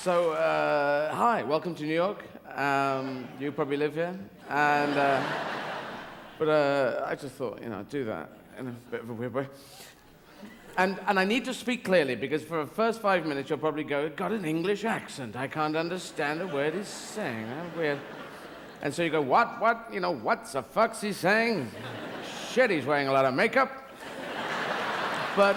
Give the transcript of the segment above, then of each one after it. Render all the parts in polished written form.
Hi, welcome to New York. You probably live here, and I just thought, I'd do that in a bit of a weird way. And I need to speak clearly because for the first 5 minutes you'll probably go, got an English accent. I can't understand a word he's saying. That's weird. And so you go, what, what the fuck's he saying? Shit, he's wearing a lot of makeup. But,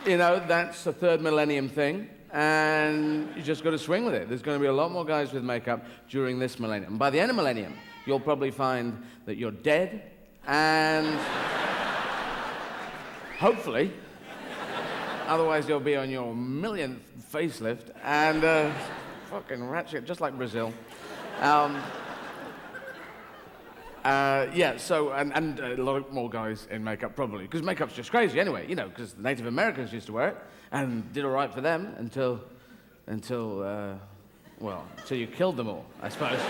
that's the third millennium thing. And you just got to swing with it. There's going to be a lot more guys with makeup during this millennium. By the end of millennium, you'll probably find that you're dead, and hopefully, otherwise you'll be on your millionth facelift, and fucking ratchet, just like Brazil. And a lot more guys in makeup, probably, because makeup's just crazy anyway, because the Native Americans used to wear it, and did all right for them until you killed them all, I suppose.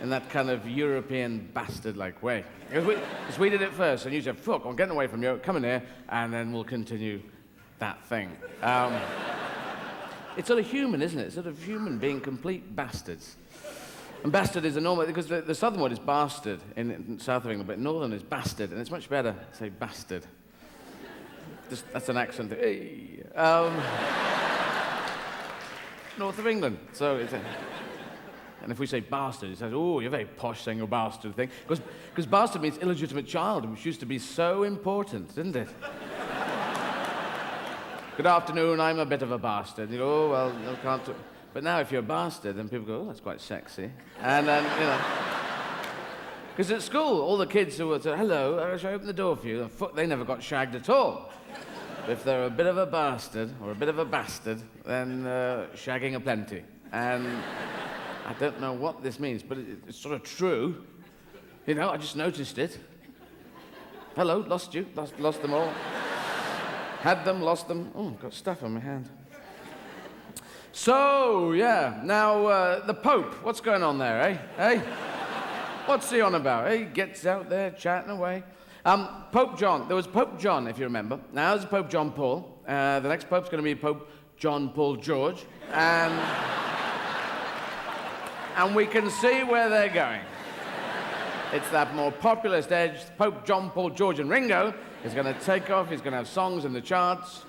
In that kind of European bastard-like way. Because we did it first, and you said, fuck, I'm getting away from you, come in here, and then we'll continue that thing. It's sort of human, isn't it? It's sort of human being complete bastards. And bastard is a normal, because the southern word is bastard in south of England, but northern is bastard, and it's much better to say bastard. That's an accent. Hey. North of England, so it's and if we say bastard, it says, oh, you're very posh saying a bastard thing, because bastard means illegitimate child, which used to be so important, didn't it? Good afternoon, I'm a bit of a bastard. You go, oh, well, I can't. But now if you're a bastard, then people go, oh, that's quite sexy. And then, because at school, all the kids who would say, hello, shall I open the door for you? They never got shagged at all. If they're a bit of a bastard, or a bit of a bastard, then shagging aplenty. And I don't know what this means, but it's sort of true. I just noticed it. Hello, lost you, lost them all. Had them, lost them. Oh, got stuff on my hand. So, yeah, now, the Pope, what's going on there, eh? Hey? What's he on about? He gets out there chatting away. Pope John, there was Pope John, if you remember. Now there's Pope John Paul. The next Pope's going to be Pope John Paul George. And we can see where they're going. It's that more populist edge. Pope John Paul George and Ringo is going to take off. He's going to have songs in the charts.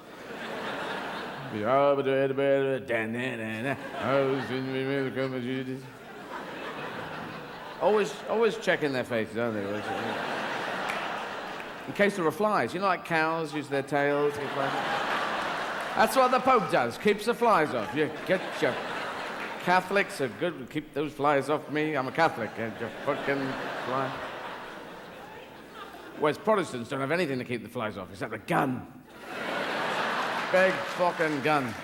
Always checking their faces, aren't they? In case there are flies. Like cows use their tails. That's what the Pope does, keeps the flies off. You get your Catholics are good, keep those flies off me. I'm a Catholic, and you fucking fly. Whereas Protestants don't have anything to keep the flies off, except a gun. Big fucking gun.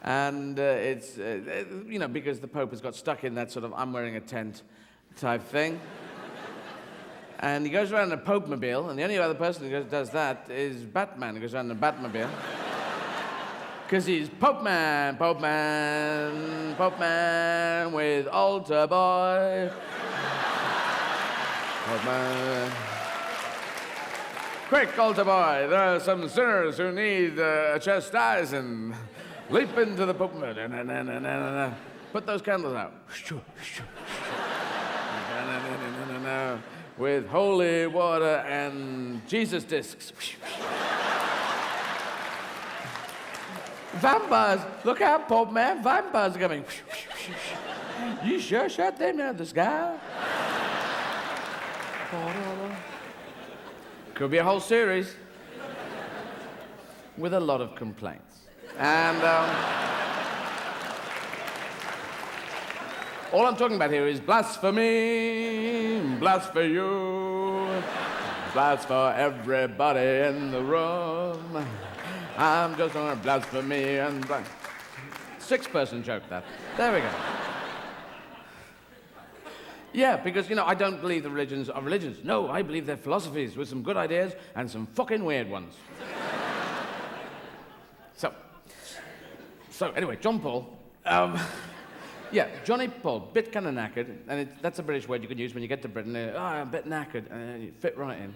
And it's, because the Pope has got stuck in that sort of I'm wearing a tent type thing. And he goes around in a Pope-mobile, and the only other person who does that is Batman, who goes around in a Batmobile. Because he's Pope Man with altar boy. Pope Man. Quick, altar boy, there are some sinners who need chastising. Leap into the Pope. Put those candles out. With holy water and Jesus discs. Vampires, look out, Pope Man, vampires are coming. You sure shut them down the sky? Could be a whole series with a lot of complaints. And all I'm talking about here is blasphemy, blasphemy you, blast for everybody in the room. I'm just on a blasphemy and six-person joke, that. There we go. Yeah, because, I don't believe the religions are religions. No, I believe they're philosophies with some good ideas and some fucking weird ones. So anyway, John Paul. Yeah, Johnny Paul, bit kind of knackered, and that's a British word you can use when you get to Britain. I'm a bit knackered, and you fit right in.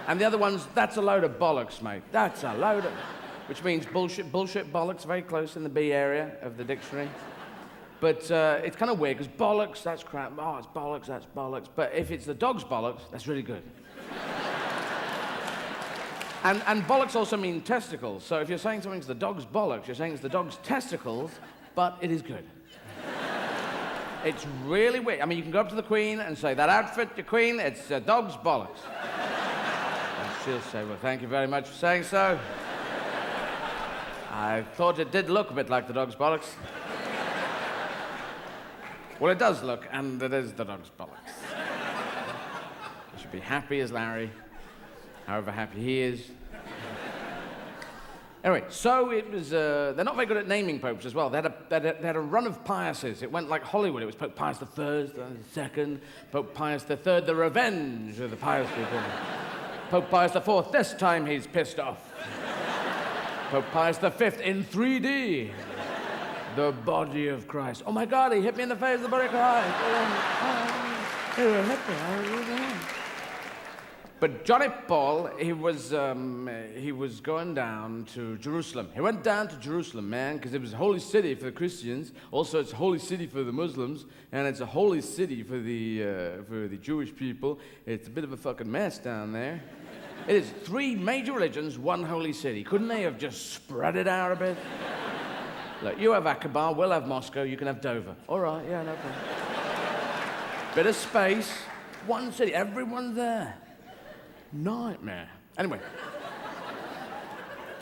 And the other one's, that's a load of bollocks, mate. That's a load of... which means bullshit, bollocks, very close in the B area of the dictionary. But it's kind of weird, because bollocks, that's crap. Oh, it's bollocks, that's bollocks. But if it's the dog's bollocks, that's really good. And bollocks also mean testicles. So if you're saying something's the dog's bollocks, you're saying it's the dog's testicles, but it is good. It's really weird. I mean, you can go up to the Queen and say, that outfit, your Queen, it's a dog's bollocks. And she'll say, well, thank you very much for saying so. I thought it did look a bit like the dog's bollocks. Well, it does look, and it is the dog's bollocks. You should be happy as Larry, however happy he is. Anyway, so it was, they're not very good at naming popes as well. They had a run of Piuses. It went like Hollywood. It was Pope Pius I, the II, Pope Pius III, the revenge of the pious people. Pope Pius IV, this time he's pissed off. Pope Pius V in 3D. The body of Christ. Oh my God, he hit me in the face, the body of Christ. But Johnny Paul, he was going down to Jerusalem. He went down to Jerusalem, man, because it was a holy city for the Christians. Also, it's a holy city for the Muslims, and it's a holy city for the Jewish people. It's a bit of a fucking mess down there. It is 3 major religions, 1 holy city. Couldn't they have just spread it out a bit? Look, you have Aqaba, we'll have Moscow, you can have Dover. All right, yeah, no problem. Bit of space, 1 city, everyone's there. Nightmare. Anyway,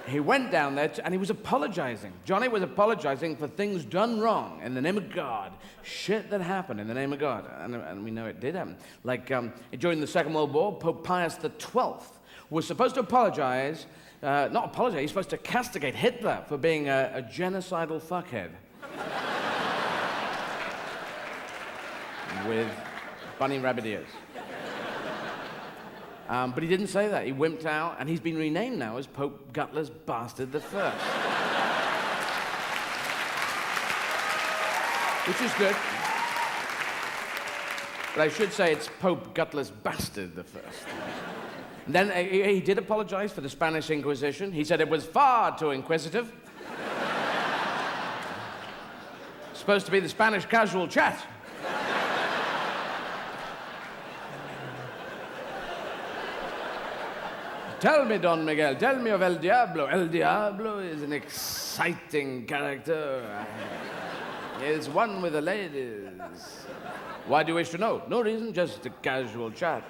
he went down there and he was apologizing. Johnny was apologizing for things done wrong in the name of God. Shit that happened in the name of God. And we know it did happen. Like during the Second World War, Pope Pius XII was supposed to apologize. Not apologize, he's supposed to castigate Hitler for being a genocidal fuckhead. With bunny rabbit ears. But he didn't say that. He wimped out, and he's been renamed now as Pope Gutless Bastard I. Which is good. But I should say it's Pope Gutless Bastard I. And then he did apologize for the Spanish Inquisition. He said it was far too inquisitive. Supposed to be the Spanish casual chat. Tell me, Don Miguel, tell me of El Diablo. El Diablo is an exciting character. He is one with the ladies. Why do you wish to know? No reason, just a casual chat.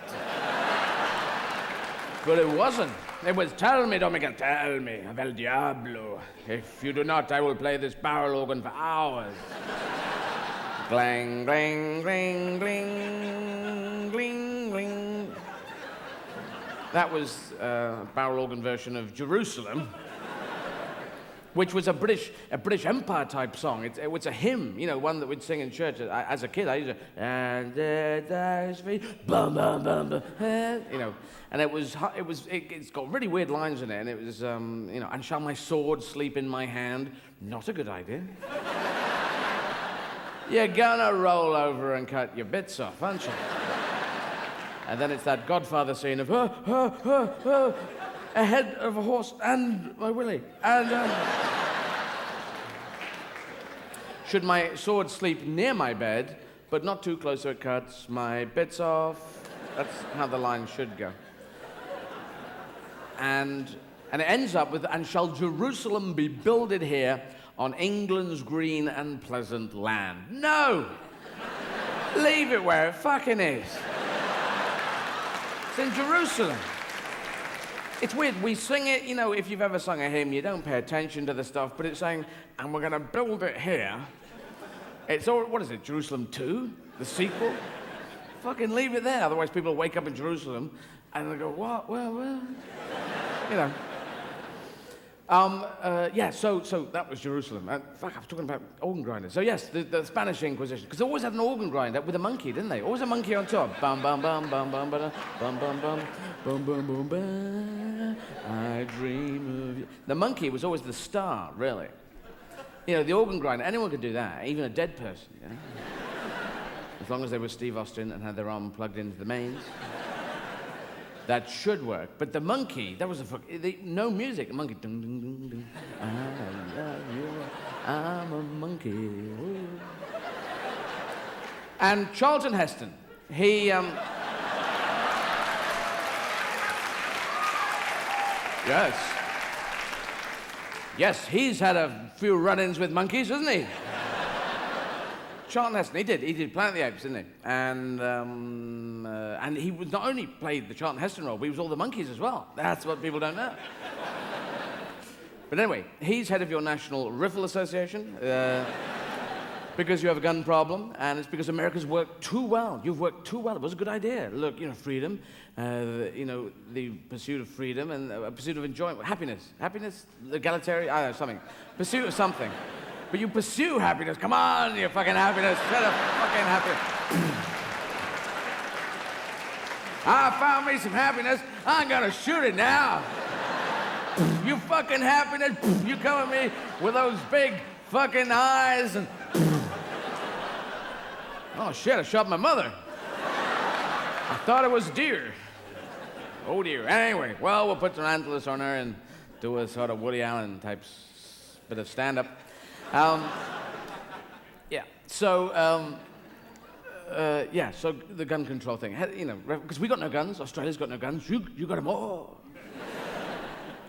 But it wasn't. It was, tell me, Don Miguel, tell me of El Diablo. If you do not, I will play this barrel organ for hours. Glang, glang, glang, gling, gling, gling. That was a barrel organ version of Jerusalem, which was a British Empire type song. It was a hymn, you know, one that we'd sing in church. As a kid, I used to, and there's me, bum bum bum bum, you know, and it's got really weird lines in it, and it was, you know, and shall my sword sleep in my hand? Not a good idea. You're gonna roll over and cut your bits off, aren't you? And then it's that Godfather scene of, a head of a horse and my willy. And should my sword sleep near my bed, but not too close so it cuts my bits off? That's how the line should go. And it ends up with, and shall Jerusalem be builded here on England's green and pleasant land? No! Leave it where it fucking is. It's in Jerusalem. It's weird, we sing it, you know, if you've ever sung a hymn, you don't pay attention to the stuff, but it's saying, and we're gonna build it here. It's all, what is it, Jerusalem 2? The sequel? Fucking leave it there, otherwise people wake up in Jerusalem and they go, what, well, you know. Yeah, so that was Jerusalem. Fuck, I was talking about organ grinders. So yes, the Spanish Inquisition, because they always had an organ grinder with a monkey, didn't they? Always a monkey on top. Bum bum bum bum bum bum bum bum bum bum bum bum bum. I dream of you. The monkey was always the star, really. You know, the organ grinder, anyone could do that, even a dead person, you know? As long as they were Steve Austin and had their arm plugged into the mains. That should work. But the monkey, that was no music. The monkey, dun, dun, dun, dun. I love you, I'm a monkey. Ooh. And Charlton Heston, he, Yes. Yes, he's had a few run-ins with monkeys, hasn't he? Charlton Heston, he did Planet of the Apes, didn't he? And he was not only played the Charlton Heston role, but he was all the monkeys as well. That's what people don't know. But anyway, he's head of your National Rifle Association, because you have a gun problem, and it's because America's worked too well. You've worked too well. It was a good idea. Look, freedom, the pursuit of freedom and pursuit of enjoyment, happiness, egalitarian, I don't know, something. Pursuit of something. But you pursue happiness. Come on, you fucking happiness. Shut up, fucking happiness. I found me some happiness. I'm gonna shoot it now. You fucking happiness. You come at me with those big fucking eyes and... Oh shit, I shot my mother. I thought it was deer. Oh dear. Anyway, well, we'll put some antlers on her and do a sort of Woody Allen type bit of stand-up. Yeah, so, so the gun control thing, because we got no guns, Australia's got no guns, you got them all.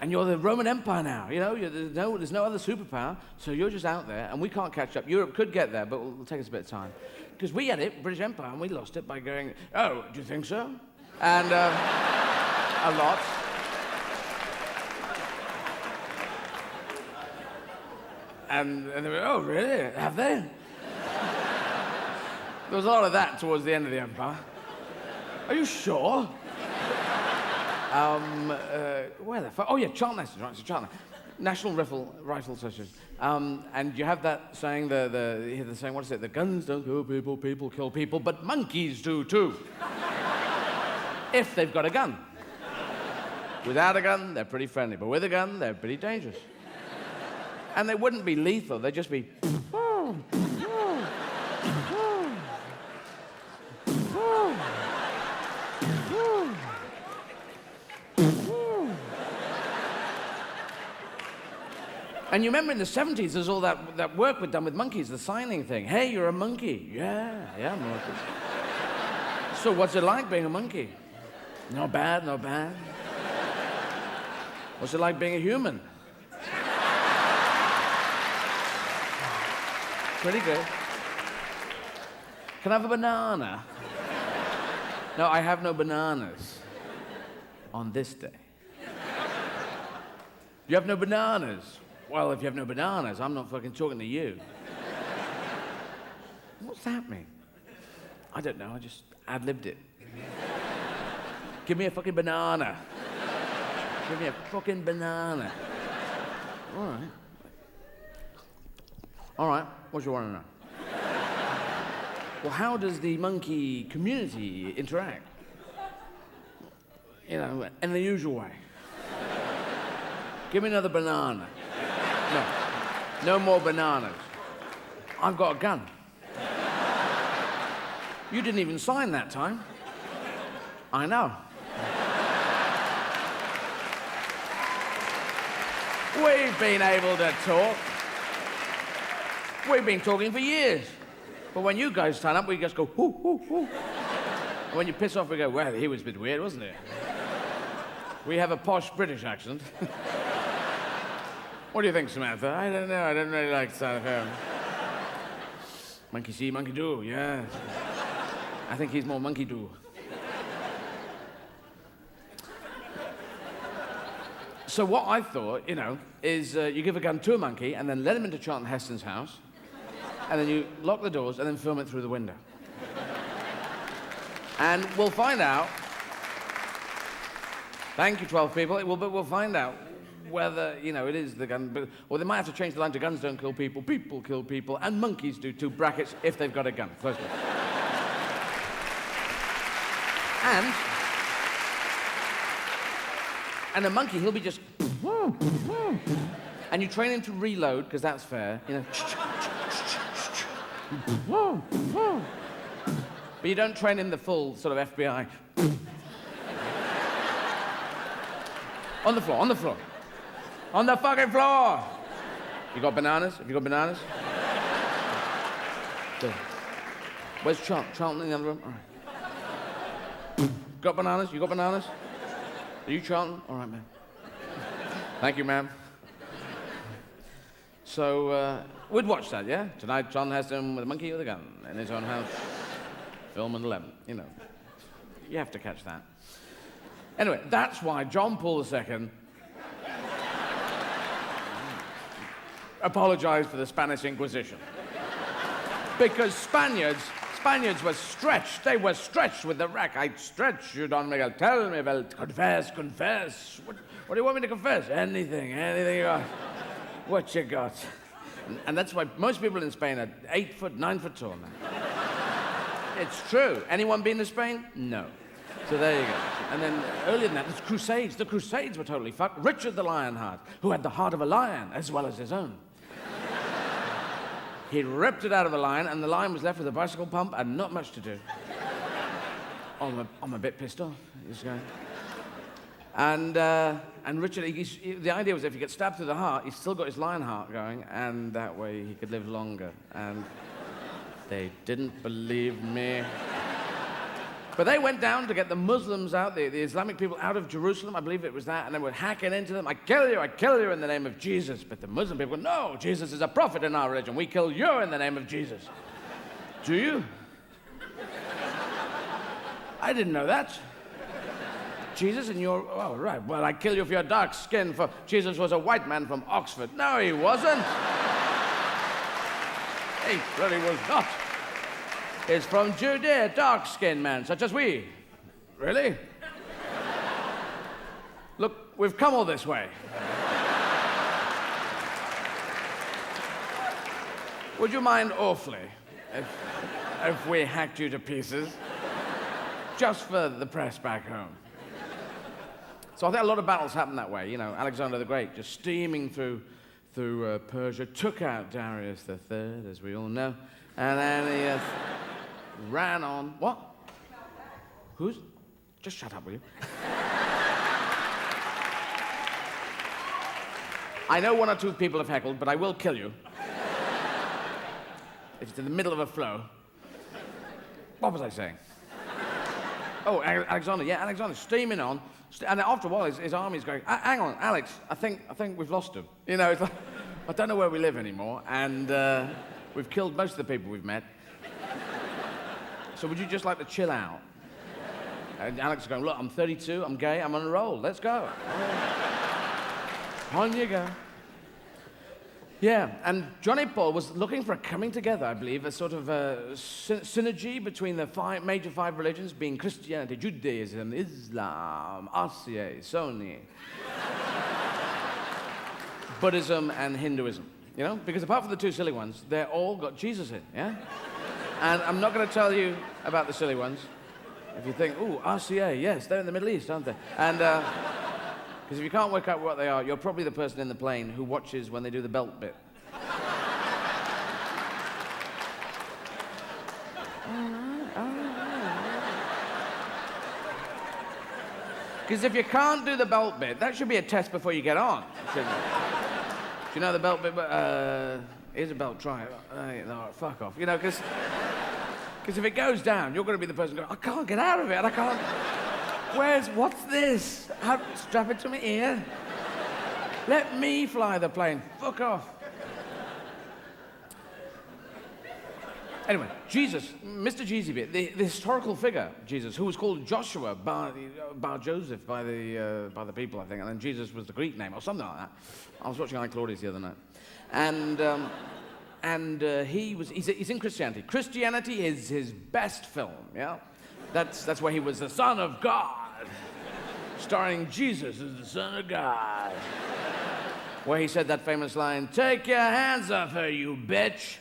And you're the Roman Empire now, there's no other superpower, so you're just out there, and we can't catch up. Europe could get there, but it'll take us a bit of time. Because we had it, British Empire, and we lost it by going, oh, do you think so? And a lot. And they went, oh, really? Have they? There was a lot of that towards the end of the empire. Are you sure? Where the fuck? Oh, yeah, Charlton Heston, right, so Charlton. National Rifle Association. And you have that saying, you hear the saying, what is it? The guns don't kill people, people kill people, but monkeys do too. If they've got a gun. Without a gun, they're pretty friendly, but with a gun, they're pretty dangerous. And they wouldn't be lethal, they'd just be... And you remember in the 70s, there's all that work we'd done with monkeys, the signing thing. Hey, you're a monkey. Yeah, I'm a monkey. So what's it like being a monkey? Not bad, not bad. What's it like being a human? Pretty good. Can I have a banana? No, I have no bananas on this day. You have no bananas? Well, if you have no bananas, I'm not fucking talking to you. What's that mean? I don't know, I just ad-libbed it. Give me a fucking banana. Give me a fucking banana. All right. All right, what do you want to know? Well, how does the monkey community interact? In the usual way. Give me another banana. No more bananas. I've got a gun. You didn't even sign that time. I know. We've been able to talk. We've been talking for years. But when you guys turn up, we just go, hoo, hoo, hoo. And when you piss off, we go, well, he was a bit weird, wasn't he? We have a posh British accent. What do you think, Samantha? I don't know. I don't really like the sound of her. Monkey see, monkey do, yeah. I think he's more monkey do. So what I thought, is you give a gun to a monkey and then let him into Charlton Heston's house, and then you lock the doors and then film it through the window. And we'll find out. Thank you, 12 people. But we'll find out whether, it is the gun, or they might have to change the line to guns don't kill people, people kill people, and monkeys do too, brackets, if they've got a gun. Close one. And a monkey, he'll be just... And you train him to reload, because that's fair, But you don't train him the full sort of FBI... On the floor, on the floor. On the fucking floor! You got bananas? Have you got bananas? Good. Where's Charlton? Charlton in the other room? All right. Got bananas? You got bananas? Are you Charlton? All right, ma'am. Thank you, ma'am. So, we'd watch that, yeah? Tonight, John has him with a monkey with a gun in his own house. Film at 11, you know. You have to catch that. Anyway, that's why John Paul II apologized for the Spanish Inquisition. Because Spaniards were stretched. They were stretched with the rack. I stretch you, Don Miguel. Tell me, well, confess. What do you want me to confess? Anything you got. What you got? And that's why most people in Spain are 8 foot, 9 foot tall now. It's true. Anyone been to Spain? No. So there you go. And then earlier than that, the Crusades. The Crusades were totally fucked. Richard the Lionheart, who had the heart of a lion as well as his own. He ripped it out of the lion, and the lion was left with a bicycle pump and not much to do. I'm a bit pissed off. He's going. And Richard, the idea was if he gets stabbed through the heart, he's still got his lion heart going, and that way he could live longer. And they didn't believe me. But they went down to get the Muslims out, the Islamic people out of Jerusalem, I believe it was that, and they were hacking into them. I kill you in the name of Jesus. But the Muslim people go, no, Jesus is a prophet in our religion. We kill you in the name of Jesus. Do you? I didn't know that. Jesus and your, oh, right. Well, I kill you for your dark skin, for Jesus was a white man from Oxford. No, he wasn't. He really was not. Is from Judea, dark-skinned man, such as we. Really? Look, we've come all this way. Would you mind awfully if we hacked you to pieces? Just for the press back home. So I think a lot of battles happen that way. You know, Alexander the Great just steaming through Persia, took out Darius III, as we all know, and then he ran on. What? Who's? Just shut up, will you? I know 1 or 2 people have heckled, but I will kill you. If it's in the middle of a flow. What was I saying? Oh, Alexander. Yeah, Alexander's steaming on. And after a while, his army's going, hang on, Alex, I think we've lost him. You know, it's like, I don't know where we live anymore, and we've killed most of the people we've met. So would you just like to chill out? And Alex is going, look, I'm 32, I'm gay, I'm on a roll, let's go. On you go. Yeah, and Johnny Paul was looking for a coming together, I believe, a sort of synergy between the major 5 religions, being Christianity, Judaism, Islam, RCA, Sunni, Buddhism, and Hinduism. You know, because apart from the 2 silly ones, they're all got Jesus in, yeah? And I'm not going to tell you about the silly ones. If you think, ooh, RCA, yes, they're in the Middle East, aren't they? And, because if you can't work out what they are, you're probably the person in the plane who watches when they do the belt bit. Because if you can't do the belt bit, that should be a test before you get on, shouldn't it? Do you know the belt bit? Here's a belt, try it. No, fuck off. You know, because if it goes down, you're going to be the person going, I can't get out of it, I can't. What's this? Strap it to my ear. Let me fly the plane. Fuck off. Anyway, Jesus, Mr. Jeezy, the historical figure, Jesus, who was called Joshua Bar Joseph by the people, I think, and then Jesus was the Greek name or something like that. I was watching I, Claudius the other night. And he's in Christianity. Christianity is his best film, yeah? That's where he was the Son of God, starring Jesus as the Son of God. Where he said that famous line, take your hands off her, you bitch.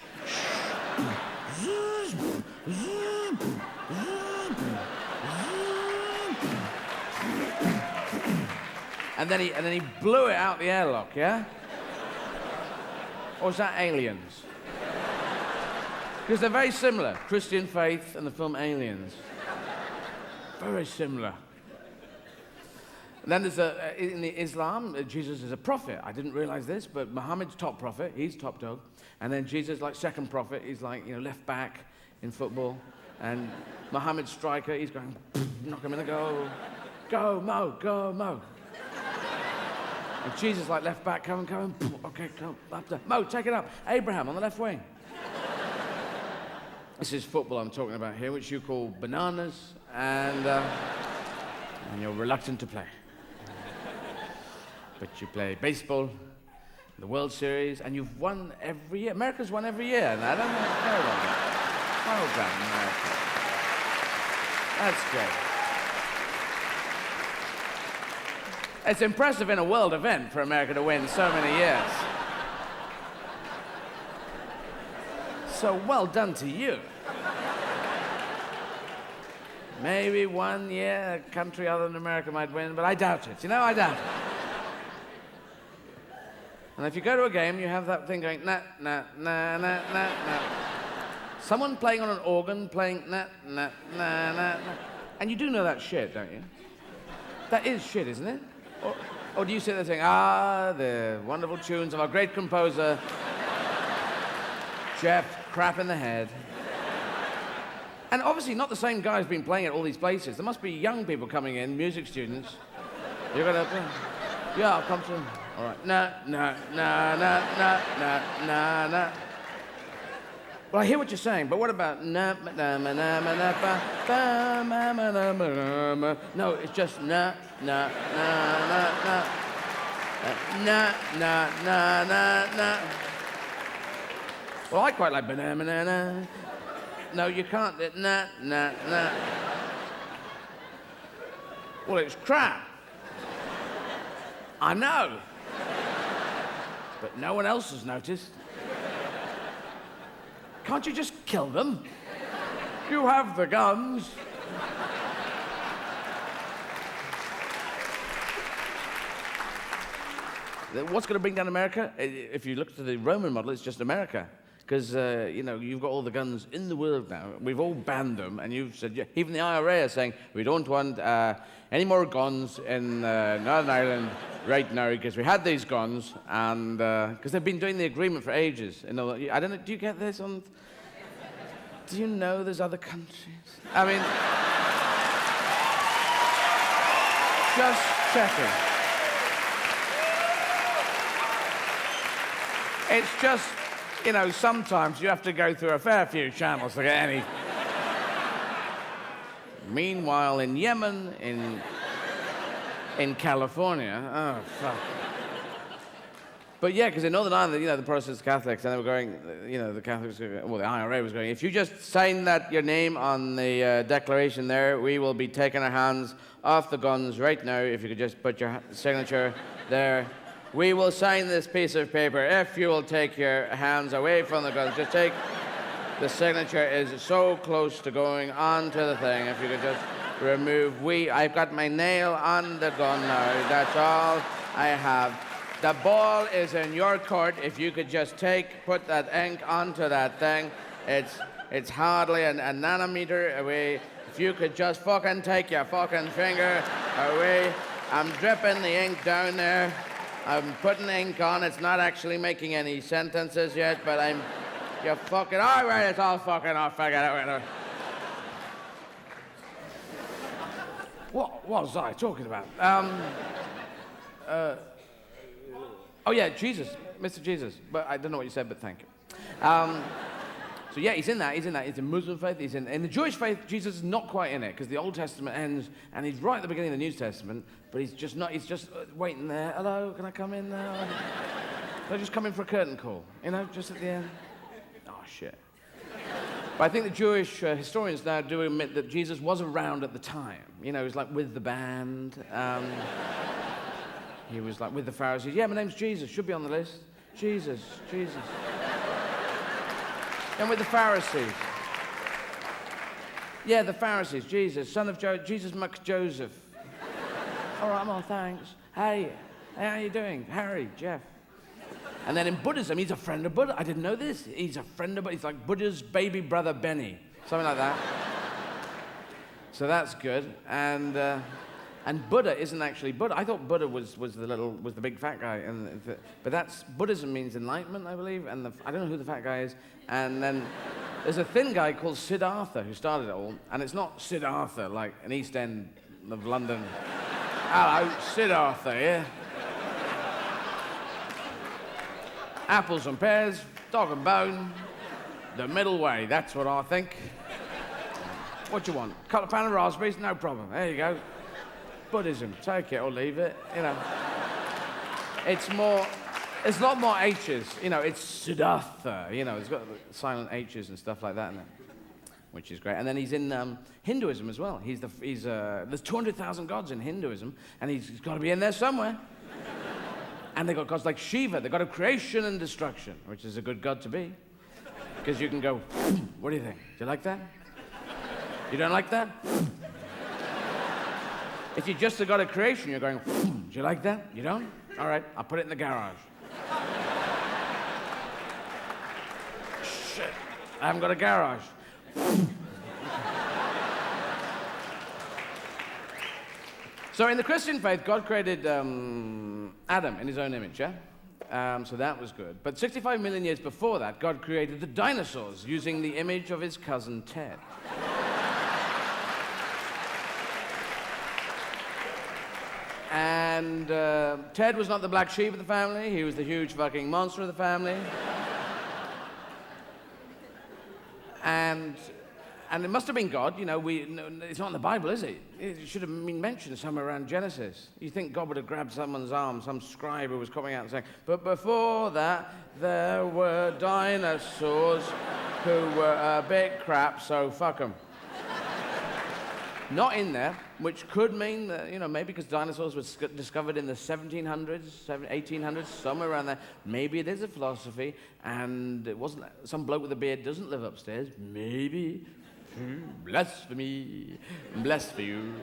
And then he blew it out the airlock, yeah? Or was that Aliens? Because they're very similar. Christian faith and the film Aliens. Very similar. And then there's in Islam, Jesus is a prophet. I didn't realize this, but Muhammad's top prophet. He's top dog. And then Jesus, like second prophet, he's like, left back in football. And Muhammad's striker, he's going, knock him in the goal. Go, Mo, go, Mo. And Jesus, like left back, come, okay, come, up there. Mo, take it up. Abraham on the left wing. This is football I'm talking about here, which you call bananas, and you're reluctant to play. But you play baseball, the World Series, and you've won every year. America's won every year, and I don't know. Well done, America. That's great. It's impressive in a world event for America to win so many years. So well done to you. Maybe one year a country other than America might win, but I doubt it. I doubt it. And if you go to a game, you have that thing going, na, na, na, na, na, na. Someone playing on an organ, playing na, na, na, na, na. And you do know that shit, don't you? That is shit, isn't it? Or do you sit there saying, the wonderful tunes of our great composer, Jeff Crap in the Head. And obviously not the same guy's been playing at all these places. There must be young people coming in, music students. You're gonna play? Yeah, I'll come to. All right. Na, na, na, na, na, na, na, na. Well, I hear what you're saying, but what about na, na, na, na, na, na, ba, ba, ma, ma, na, ma, na, ma. No, it's just na, na, na, na, na. Na, na, na, na, na. Well, I quite like banana, banana. No, you can't. Na, na, na. Well, it's crap. I know. But no one else has noticed. Can't you just kill them? You have the guns. What's going to bring down America? If you look to the Roman model, it's just America. Because, you've got all the guns in the world now. We've all banned them, and you've said, yeah, even the IRA are saying, we don't want any more guns in Northern Ireland right now, because we had these guns, and because they've been doing the agreement for ages. I don't know, do you get this on? Do you know there's other countries? I mean, just checking. It's just, sometimes you have to go through a fair few channels to get any. Meanwhile, in Yemen, in California, oh, fuck. But yeah, because in Northern Ireland, the Protestants, Catholics, and they were going, the Catholics, well, the IRA was going, if you just sign your name on the declaration there, we will be taking our hands off the guns right now. If you could just put your signature there. We will sign this piece of paper if you will take your hands away from the guns. Just take the signature is so close to going onto the thing. If you could just remove I've got my nail on the gun now. That's all I have. The ball is in your court. If you could just put that ink onto that thing. It's hardly a nanometer away. If you could just fucking take your fucking finger away. I'm dripping the ink down there. I'm putting ink on. It's not actually making any sentences yet, but you're fucking, all right, it's all fucking off. Forget it. What was I talking about? Oh yeah, Jesus, Mr. Jesus. But I don't know what you said, but thank you. So yeah, he's in that. He's in Muslim faith. He's in the Jewish faith. Jesus is not quite in it because the Old Testament ends, and he's right at the beginning of the New Testament. But he's just not. He's just waiting there. Hello, can I come in now? Can I just come in for a curtain call? Just at the end. Oh shit. But I think the Jewish historians now do admit that Jesus was around at the time. He was like with the band. He was like with the Pharisees. Yeah, my name's Jesus. Should be on the list. Jesus. And with the Pharisees. Yeah, the Pharisees. Jesus, son of Jesus McJoseph. All right, I'm on, thanks. Hey, how you doing? Harry, Jeff. And then in Buddhism, he's a friend of Buddha. I didn't know this. He's a friend of Buddha. He's like Buddha's baby brother Benny. Something like that. So that's good. And And Buddha isn't actually Buddha. I thought Buddha was the big fat guy, but that's Buddhism means enlightenment, I believe. And I don't know who the fat guy is. And then there's a thin guy called Siddhartha who started it all, and it's not Siddhartha like an East End of London. Hello, Siddhartha, yeah. Apples and pears, dog and bone, the middle way. That's what I think. What do you want? Couple of pound of raspberries? No problem. There you go. Buddhism. Take it or leave it. You know. It's a lot more H's. You know, it's Siddhartha. You know, it's got silent H's and stuff like that in it, which is great. And then he's in Hinduism as well. There's 200,000 gods in Hinduism, and he's got to be in there somewhere. And they've got gods like Shiva. They've got a creation and destruction, which is a good god to be, because you can go. What do you think? Do you like that? You don't like that? If you just got a creation, you're going, do you like that? You don't? All right, I'll put it in the garage. Shit, I haven't got a garage. So in the Christian faith, God created Adam in his own image, yeah? So that was good. But 65 million years before that, God created the dinosaurs using the image of his cousin Ted. And Ted was not the black sheep of the family. He was the huge fucking monster of the family. And it must have been God. You know, it's not in the Bible, is it? It should have been mentioned somewhere around Genesis. You think God would have grabbed someone's arm, some scribe who was coming out and saying, but before that, there were dinosaurs who were a bit crap, so fuck them. Not in there, which could mean that, you know, maybe because dinosaurs were discovered in the 1700s, 1800s, somewhere around there. Maybe it is a philosophy, and it wasn't. Some bloke with a beard doesn't live upstairs. Maybe. Blasphemy. Bless for you.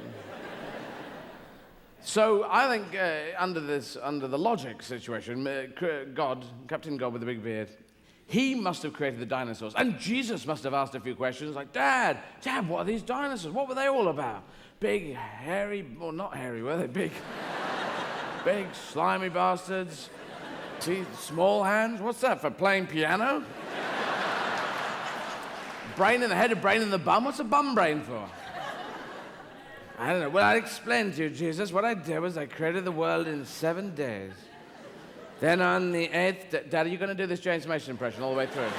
So I think under the logic situation, Captain God with the big beard, he must have created the dinosaurs. And Jesus must have asked a few questions like, Dad, what are these dinosaurs? What were they all about? Big, hairy, well, not hairy, were they? Big, slimy bastards. Teeth, small hands. What's that, for playing piano? Brain in the head, a brain in the bum? What's a bum brain for? I don't know. Well, I'll explain to you, Jesus. What I did was I created the world in 7 days. Then on the 8th day... Dad, are you going to do this James Mason impression all the way through?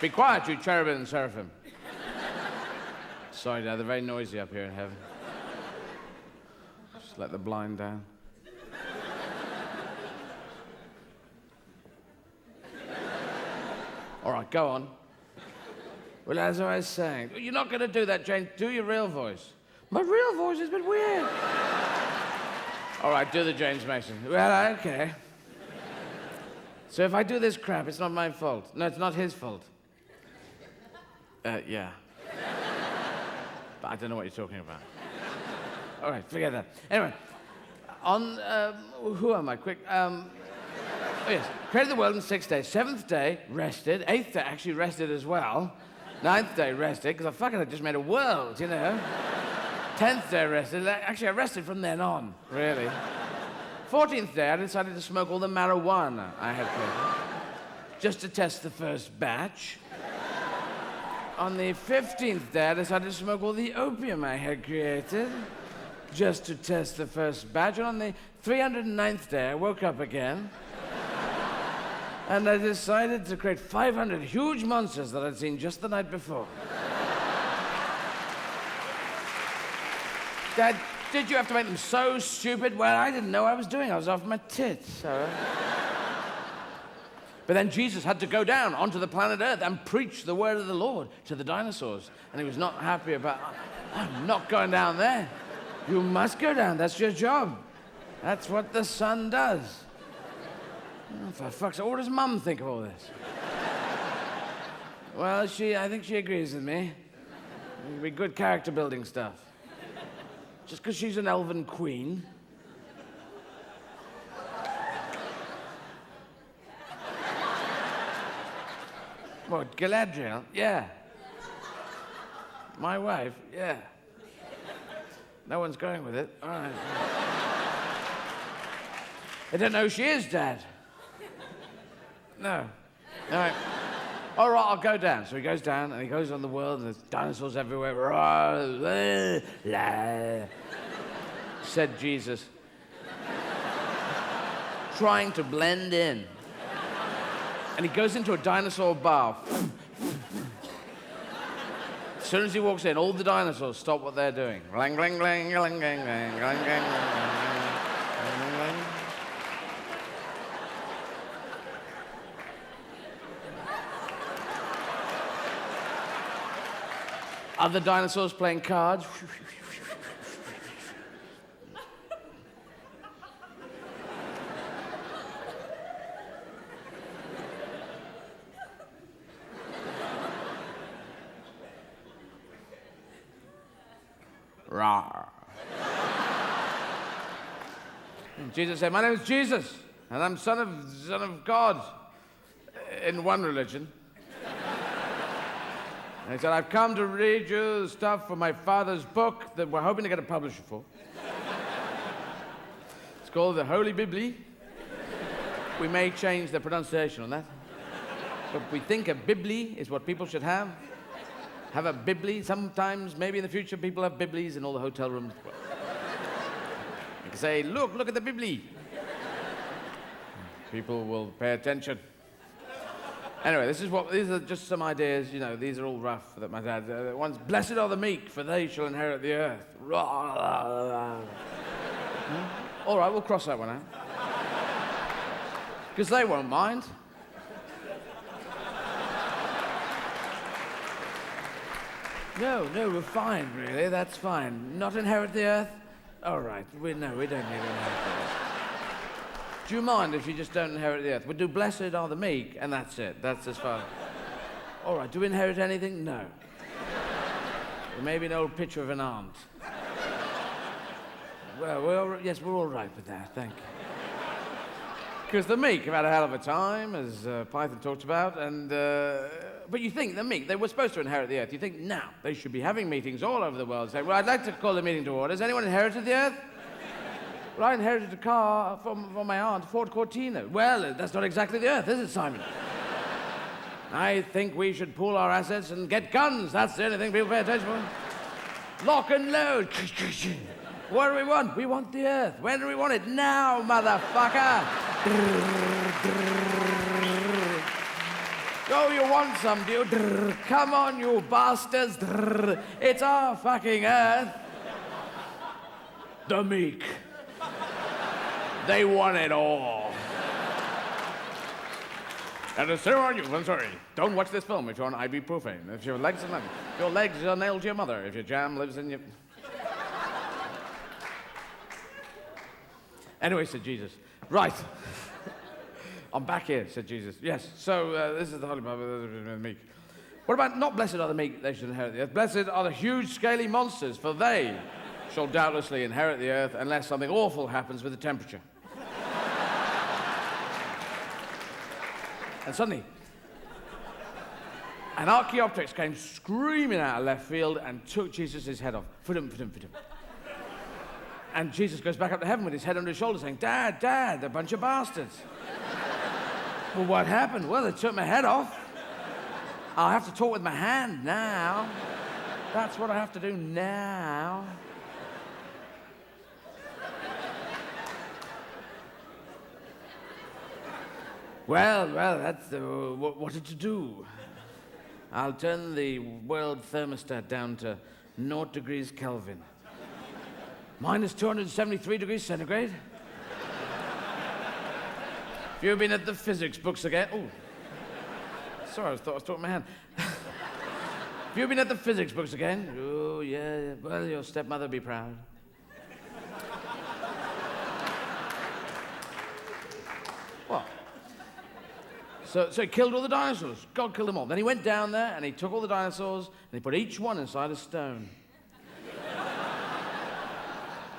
Be quiet, you cherubim and seraphim. Sorry, Dad, they're very noisy up here in heaven. Just let the blind down. All right, go on. Well, as I was saying, you're not going to do that, James. Do your real voice. My real voice is a bit weird. All right, do the James Mason. Well, okay. So if I do this crap, it's not my fault. No, it's not his fault. Yeah. But I don't know what you're talking about. All right, forget that. Anyway, who am I? Quick. Oh, yes. Created the world in 6 days. 7th day, rested. 8th day, actually rested as well. 9th day, rested, because I just made a world, you know. 10th day, rested. Actually, I rested from then on, really. 14th day, I decided to smoke all the marijuana I had created, just to test the first batch. On the 15th day, I decided to smoke all the opium I had created, just to test the first batch. And on the 309th day, I woke up again. And I decided to create 500 huge monsters that I'd seen just the night before. Dad, did you have to make them so stupid? Well, I didn't know what I was doing. I was off my tits, so... But then Jesus had to go down onto the planet Earth and preach the word of the Lord to the dinosaurs. And he was not happy about, I'm not going down there. You must go down. That's your job. That's what the son does. Oh, for fuck's sake, what does Mum think of all this? Well, I think she agrees with me. It'll be good character building stuff. Just because she's an elven queen. What, Galadriel? Yeah. My wife? Yeah. No one's going with it. All right. I don't know who she is, Dad. No. All right. All right, I'll go down. So he goes down, and he goes on the world, and there's dinosaurs everywhere. Said Jesus, trying to blend in. And he goes into a dinosaur bar. As soon as he walks in, all the dinosaurs stop what they're doing. Glang, glang, glang, glang, glang, glang, glang, glang, glang. Other dinosaurs playing cards. Rawr. Jesus said, my name is Jesus, and I'm son of God in one religion. And he said, I've come to read you stuff from my father's book that we're hoping to get a publisher for. It's called the Holy Bible. We may change the pronunciation on that. But we think a Bible is what people should have. Have a Bible. Sometimes, maybe in the future, people have Biblies in all the hotel rooms. You can say, look at the Bible. People will pay attention. Anyway, these are just some ideas, you know, these are all rough that my dad, once, blessed are the meek, for they shall inherit the earth. All right, we'll cross that one out. Because they won't mind. No, we're fine, really, that's fine. Not inherit the earth? All right, we don't need to inherit the earth. Do you mind if you just don't inherit the earth? We'll do blessed are the meek, and that's it. That's as far. All right, do we inherit anything? No. Well, maybe an old picture of an aunt. Well, we're all right with that, thank you. Because the meek have had a hell of a time, as Python talked about, and... but you think the meek, they were supposed to inherit the earth. You think, now, they should be having meetings all over the world, saying, well, I'd like to call the meeting to order. Has anyone inherited the earth? Well, I inherited a car from my aunt, Ford Cortina. Well, that's not exactly the earth, is it, Simon? I think we should pool our assets and get guns. That's the only thing people pay attention to. Lock and load. What do we want? We want the earth. When do we want it? Now, motherfucker. Oh, you want some, do you? Come on, you bastards. It's our fucking earth. The meek. They want it all. And to sue on you, I'm sorry, don't watch this film if you're on ibuprofen. If your legs are nailed to your mother. If your jam lives in your... Anyway, said Jesus. Right. I'm back here, said Jesus. Yes, so this is the Holy Bible, the meek. What about not blessed are the meek, they should inherit the earth. Blessed are the huge, scaly monsters, for they shall doubtlessly inherit the earth unless something awful happens with the temperature. And suddenly, an Archaeopteryx came screaming out of left field and took Jesus' head off. Fudum. And Jesus goes back up to heaven with his head under his shoulder saying, Dad, they're a bunch of bastards. Well, what happened? Well, they took my head off. I'll have to talk with my hand now. That's what I have to do now. Well, that's what did you do? I'll turn the world thermostat down to 0 degrees Kelvin. Minus 273 degrees centigrade. Have you been at the physics books again? Oh, sorry, I thought I was talking my hand. Have you been at the physics books again? Oh, yeah. Well, your stepmother be proud. What? So he killed all the dinosaurs. God killed them all. Then he went down there and he took all the dinosaurs and he put each one inside a stone.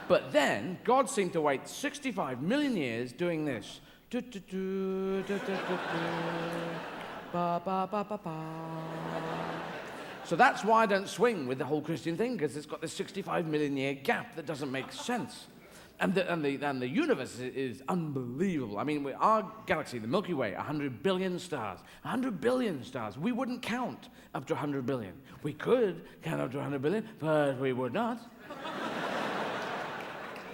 But then God seemed to wait 65 million years doing this. ba, ba, ba, ba, ba. So that's why I don't swing with the whole Christian thing, because it's got this 65 million year gap that doesn't make sense. And the universe is unbelievable. I mean, our galaxy, the Milky Way, 100 billion stars. 100 billion stars. We wouldn't count up to 100 billion. We could count up to 100 billion, but we would not.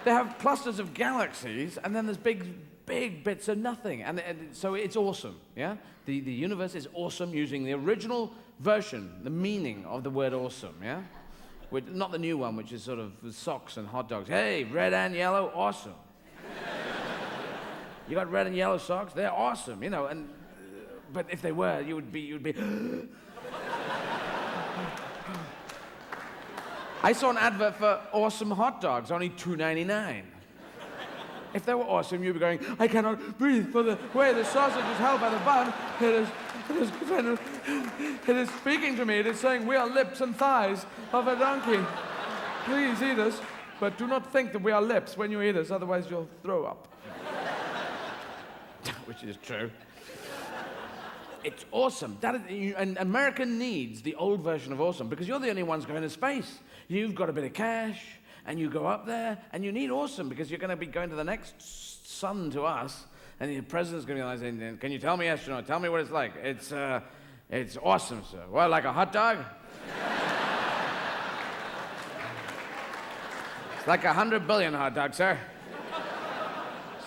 They have clusters of galaxies, and then there's big bits of nothing. And so it's awesome, yeah? The universe is awesome using the original version, the meaning of the word awesome, yeah? Not the new one, which is sort of socks and hot dogs. Hey, red and yellow, awesome. You got red and yellow socks? They're awesome, you know. And but if they were, you'd be. I saw an advert for awesome hot dogs, only $2.99. If they were awesome, you'd be going, I cannot breathe for the way the sausage is held by the bun. It is speaking to me. It is saying, we are lips and thighs of a donkey. Please eat us, but do not think that we are lips when you eat us, otherwise you'll throw up. Which is true. It's awesome. And America needs the old version of awesome, because you're the only ones going to space. You've got a bit of cash, and you go up there, and you need awesome, because you're going to be going to the next sun to us, and the president's going to be like, can you tell me, astronaut, tell me what it's like? It's awesome, sir. Well, like a hot dog? It's like 100 billion hot dogs, sir.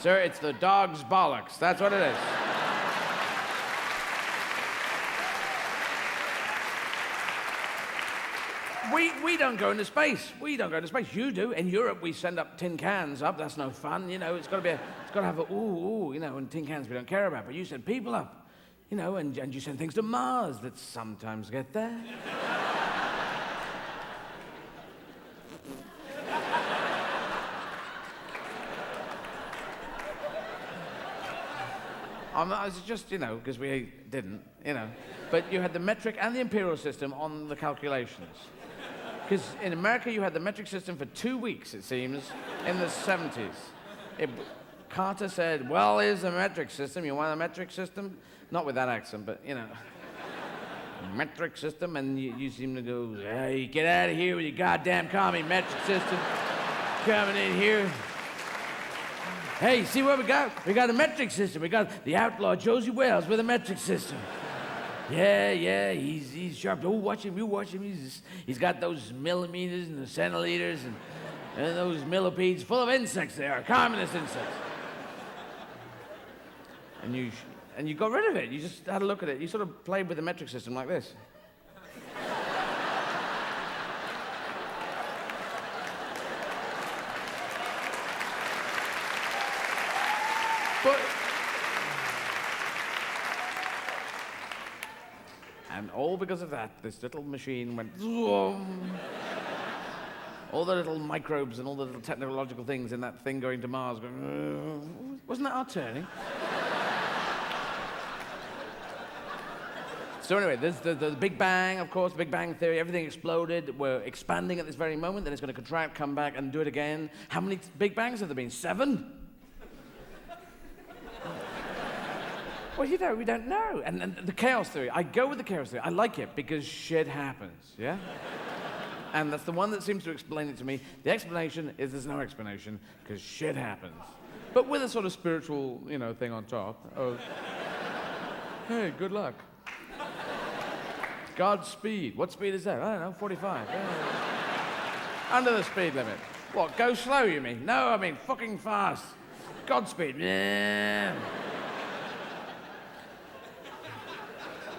Sir, it's the dog's bollocks. That's what it is. We don't go into space. We don't go into space. You do. In Europe, we send up tin cans up. That's no fun. You know, it's got to have a ooh, you know, and tin cans we don't care about. But you send people up, you know, and you send things to Mars that sometimes get there. I was just, you know, because we didn't, you know. But you had the metric and the imperial system on the calculations. Because in America, you had the metric system for 2 weeks, it seems, in the 70s. Carter said, well, here's the metric system. You want a metric system? Not with that accent, but, you know. Metric system, and you seem to go, hey, get out of here with your goddamn commie metric system. Coming in here. Hey, see what we got? We got a metric system. We got the outlaw Josie Wales with a metric system. Yeah, he's sharp. Oh, watch him, you watch him. He's got those millimeters and the centiliters and those millipedes full of insects they are, communist insects. And you got rid of it. You just had a look at it. You sort of played with the metric system like this. And all because of that, this little machine went zoom. All the little microbes and all the little technological things in that thing going to Mars going, wasn't that our turning? So anyway, there's the Big Bang, of course, Big Bang Theory, everything exploded. We're expanding at this very moment, then it's going to contract, come back, and do it again. How many Big Bangs have there been? 7? Well, you know, we don't know. And the chaos theory, I go with the chaos theory. I like it because shit happens, yeah? And that's the one that seems to explain it to me. The explanation is there's no explanation because shit happens. But with a sort of spiritual, you know, thing on top. Oh, hey, good luck. Godspeed. What speed is that? I don't know, 45. Yeah. Under the speed limit. What, go slow, you mean? No, I mean fucking fast. Godspeed. Yeah.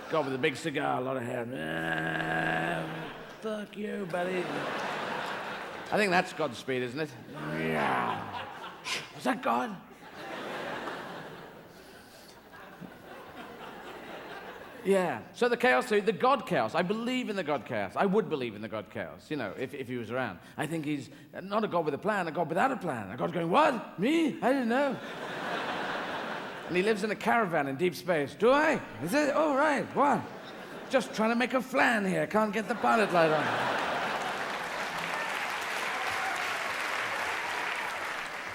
God with a big cigar, a lot of hair. Fuck you, buddy. I think that's Godspeed, isn't it? Yeah. Was that God? Yeah. So the chaos theory, the God chaos. I believe in the God chaos. I would believe in the God chaos, you know, if he was around. I think he's not a God with a plan, a God without a plan. A God going, what? Me? I didn't know. And he lives in a caravan in deep space. Do I? Is it? Oh, right. What? Just trying to make a flan here. Can't get the pilot light on.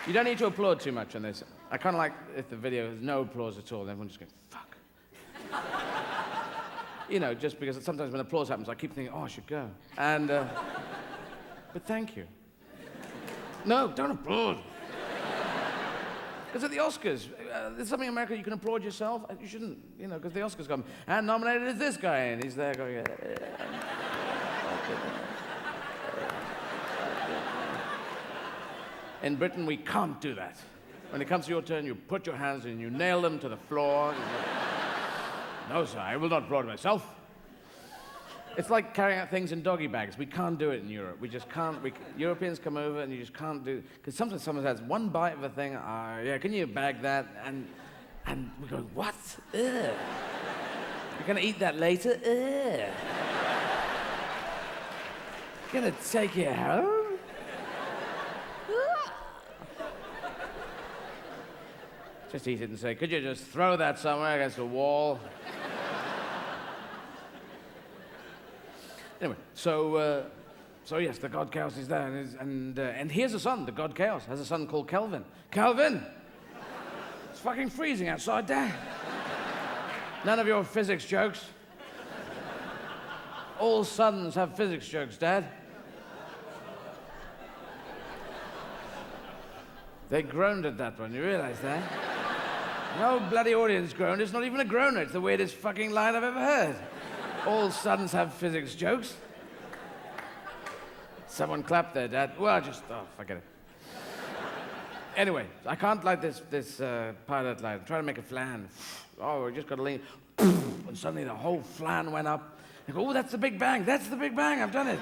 You don't need to applaud too much on this. I kind of like if the video has no applause at all, and everyone just goes, fuck. You know, just because sometimes when applause happens, I keep thinking, oh, I should go. And, but thank you. No, don't applaud. Because at the Oscars, there's something in America you can applaud yourself. You shouldn't, you know, because the Oscars come, and nominated is this guy, and he's there going, In Britain, we can't do that. When it comes to your turn, you put your hands in, you nail them to the floor. No, sir, I will not applaud myself. It's like carrying out things in doggy bags. We can't do it in Europe. We just can't. Europeans come over and you just can't do. Because sometimes someone has one bite of a thing. Yeah, can you bag that? And we go, what? Ugh. You're gonna eat that later? Ugh. You're gonna take it home? Just eat it and say, could you just throw that somewhere against the wall? Anyway, so yes, the god Chaos is there, and he has a son. The god Chaos has a son called Kelvin. Kelvin! It's fucking freezing outside, Dad. None of your physics jokes. All sons have physics jokes, Dad. They groaned at that one, you realize that? No bloody audience groaned. It's not even a groaner. It's the weirdest fucking line I've ever heard. All sons have physics jokes. Someone clapped there, Dad. Well, forget it. Anyway, I can't light this pilot light. I'm trying to make a flan. Oh, we just got to lean. And suddenly the whole flan went up. I go, oh, that's the Big Bang. That's the Big Bang. I've done it.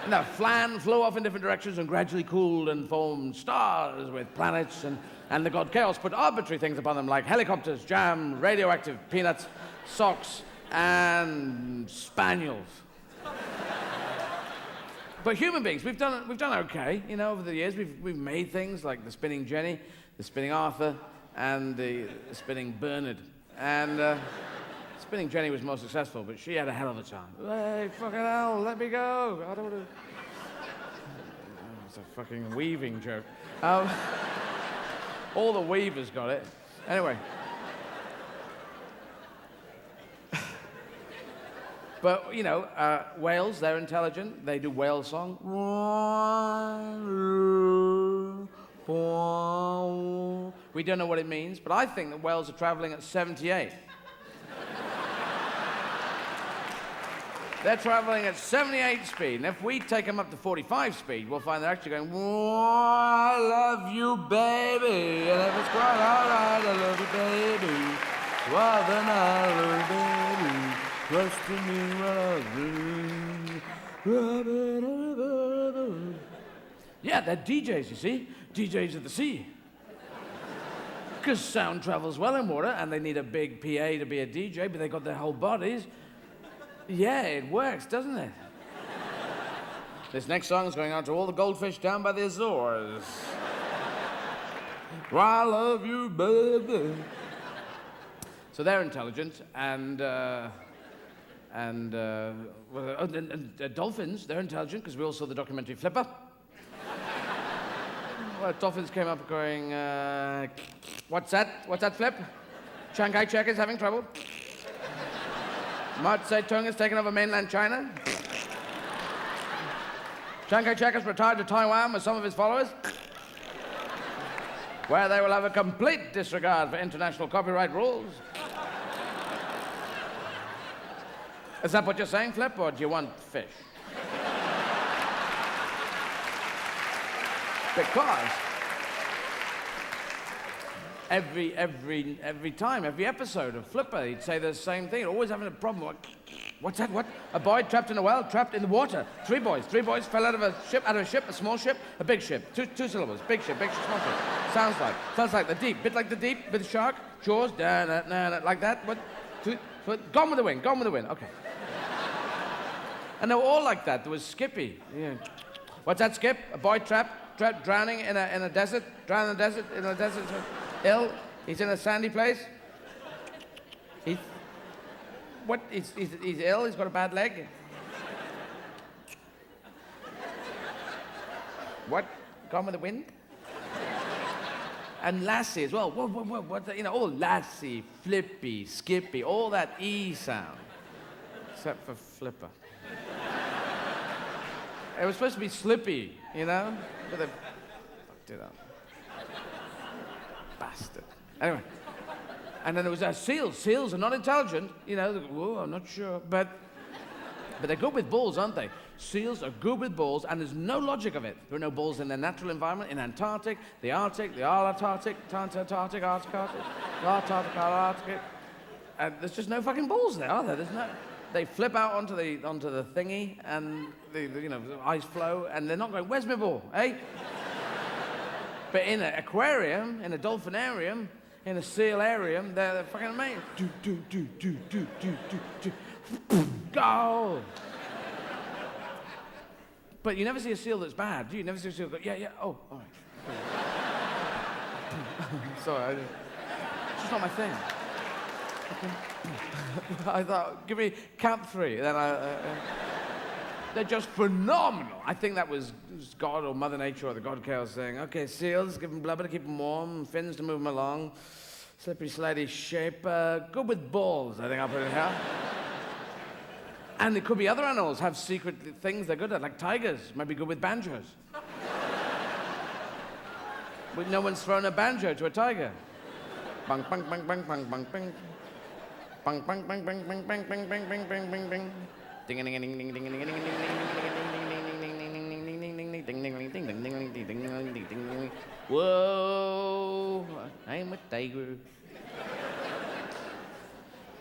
And the flan flew off in different directions and gradually cooled and formed stars with planets. And the god Chaos put arbitrary things upon them like helicopters, jam, radioactive peanuts, socks, and spaniels. But human beings, we've done okay, you know, over the years. We've made things like the spinning Jenny, the spinning Arthur, and the spinning Bernard. And spinning Jenny was more successful, but she had a hell of a time. Hey, fucking hell, let me go. I don't want to... It's a fucking weaving joke. All the weavers got it. Anyway. But, you know, whales, they're intelligent. They do whale song. We don't know what it means, but I think that whales are traveling at 78. They're traveling at 78 speed, and if we take them up to 45 speed, we'll find they're actually going, I love you, baby, and if it's quite all right, I love you, baby. Well, then I love you, baby. Trust in me, I love you. Yeah, they're DJs, you see. DJs of the sea. Because sound travels well in water, and they need a big PA to be a DJ, but they got their whole bodies. Yeah, it works, doesn't it? This next song is going out to all the goldfish down by the Azores. I love you, baby. So they're intelligent, and dolphins, they're intelligent, because we all saw the documentary Flipper. Well, dolphins came up going, what's that? What's that, Flip? Chiang Kai-shek is having trouble. Mao Zedong has taken over mainland China. Chiang Kai-shek has retired to Taiwan with some of his followers, where they will have a complete disregard for international copyright rules. Is that what you're saying, Flip, or do you want fish? Because every time, every episode of Flipper, he'd say the same thing. Always having a problem. What's that? What? A boy trapped in a well, trapped in the water. Three boys fell out of a ship, a small ship, a big ship. Two syllables. Big ship, small ship. Sounds like the deep. Bit like the deep, bit of shark. Jaws, like that. What? Gone with the wind. Okay. And they were all like that. There was Skippy. Yeah. What's that, Skip? A boy trapped drowning in a desert. Drowned in a desert. Ill. He's in a sandy place. He's ill. He's got a bad leg. What? Gone with the wind? And Lassie as well. What? You know, all Lassie, Flippy, Skippy, all that E sound. except for Flipper. It was supposed to be Slippy, you know? But they fucked it up. Bastard. Anyway. And then there was seals. Seals are not intelligent. You know, whoa, I'm not sure. But they're good with balls, aren't they? Seals are good with balls, and there's no logic of it. There are no balls in their natural environment, in Antarctic, the Arctic, the Antarctic, Arctic. And there's just no fucking balls there, are there? There's no. They flip out onto the thingy, and the ice flow, and they're not going, where's my ball, eh? But in an aquarium, in a dolphinarium, in a sealarium, they're fucking amazing. Go! But you never see a seal that's bad, do you? You never see a seal go, yeah, oh, all right. Sorry, it's just not my thing. Okay. I thought, give me count 3. Then they're just phenomenal. I think that was God or Mother Nature or the God Chaos saying, okay, seals, give them blubber to keep them warm, fins to move them along, slippery, slidey shape, good with balls, I think I'll put it here. And it could be other animals have secret things they're good at, like tigers might be good with banjos. But no one's thrown a banjo to a tiger. Bang, bang, bang, bang, bang, bang, bang. Bang, bang, bang, bang, bang, bang, bang, bang, bang, bang, bang, bang. Ding, ding, ding, ding, ding, ding, ding, ding, ding, ding, ding. Whoa, I'm a tiger.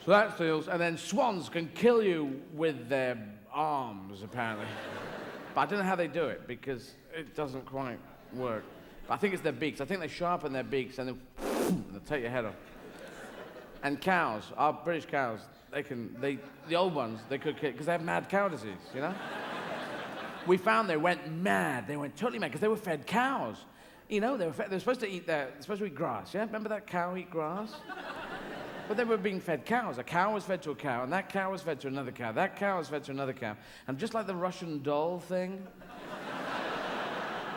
So that's seals, and then swans can kill you with their arms, apparently. But I don't know how they do it, because it doesn't quite work. But I think it's their beaks. I think they sharpen their beaks, and then they'll take your head off. And cows, our British cows, the old ones, they could kill, because they have mad cow disease, you know? We found they went mad, they went totally mad, because they were fed cows. You know, they were supposed to eat grass, yeah? Remember that cow eat grass? But they were being fed cows. A cow was fed to a cow, and that cow was fed to another cow. That cow was fed to another cow. And just like the Russian doll thing,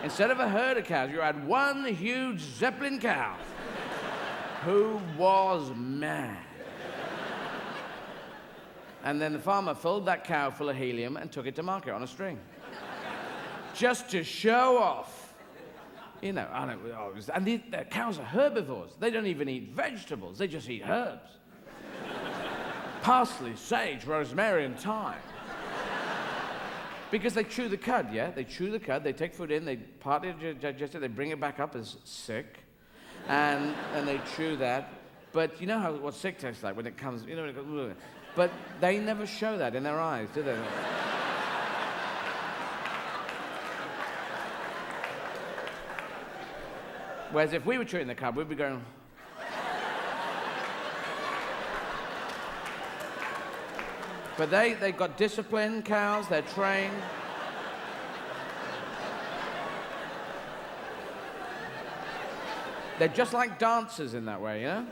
instead of a herd of cows, you had one huge Zeppelin cow who was mad. And then the farmer filled that cow full of helium and took it to market on a string. Just to show off. You know, and the cows are herbivores. They don't even eat vegetables. They just eat herbs. Parsley, sage, rosemary, and thyme. Because they chew the cud, yeah? They chew the cud, they take food in, they partly digest it, they bring it back up as sick, and they chew that. But you know what sick tastes like when it comes, you know, when it goes, but they never show that in their eyes, do they? Whereas if we were chewing the cud, we'd be going... But they've got discipline, cows, they're trained. They're just like dancers in that way, you know?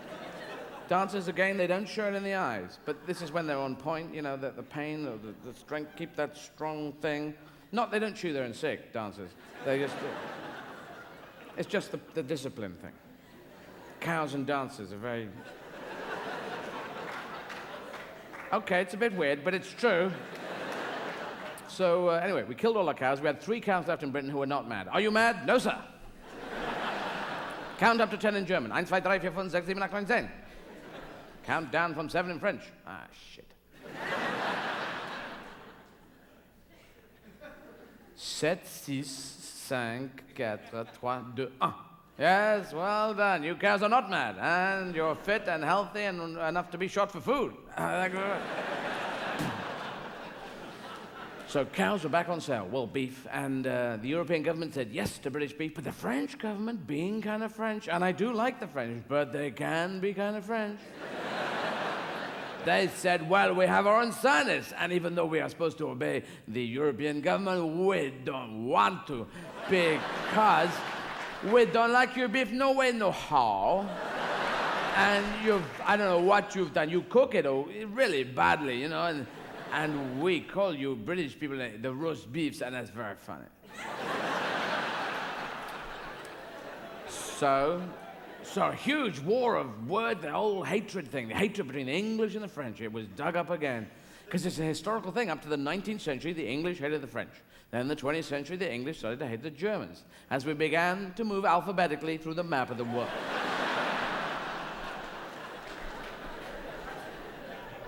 Dancers, again, they don't show it in the eyes. But this is when they're on point, you know, the pain or the strength, keep that strong thing. They don't chew their own sick, dancers. They just... It's just the discipline thing. Cows and dancers are very... Okay, it's a bit weird, but it's true. So, anyway, we killed all our cows. We had 3 cows left in Britain who were not mad. Are you mad? No, sir. Count up to 10 in German. 1, 2, 3, 4, 5, 6, 7, 8, 9, 10. Count down from 7 in French. Ah, shit. 7, 6... 5, 4, 3, 2, 1. Yes, well done. You cows are not mad, and you're fit and healthy and enough to be shot for food. So cows were back on sale, well, beef, and the European government said yes to British beef, but the French government, being kind of French, and I do like the French, but they can be kind of French. They said, well, we have our own scientists, and even though we are supposed to obey the European government, we don't want to, because we don't like your beef, no way, no how. And I don't know what you've done. You cook it really badly, you know, and we call you British people the roast beefs, and that's very funny. So a huge war of words, the whole hatred thing, the hatred between the English and the French, it was dug up again. Because it's a historical thing. Up to the 19th century, the English hated the French. Then in the 20th century, the English started to hate the Germans, as we began to move alphabetically through the map of the world.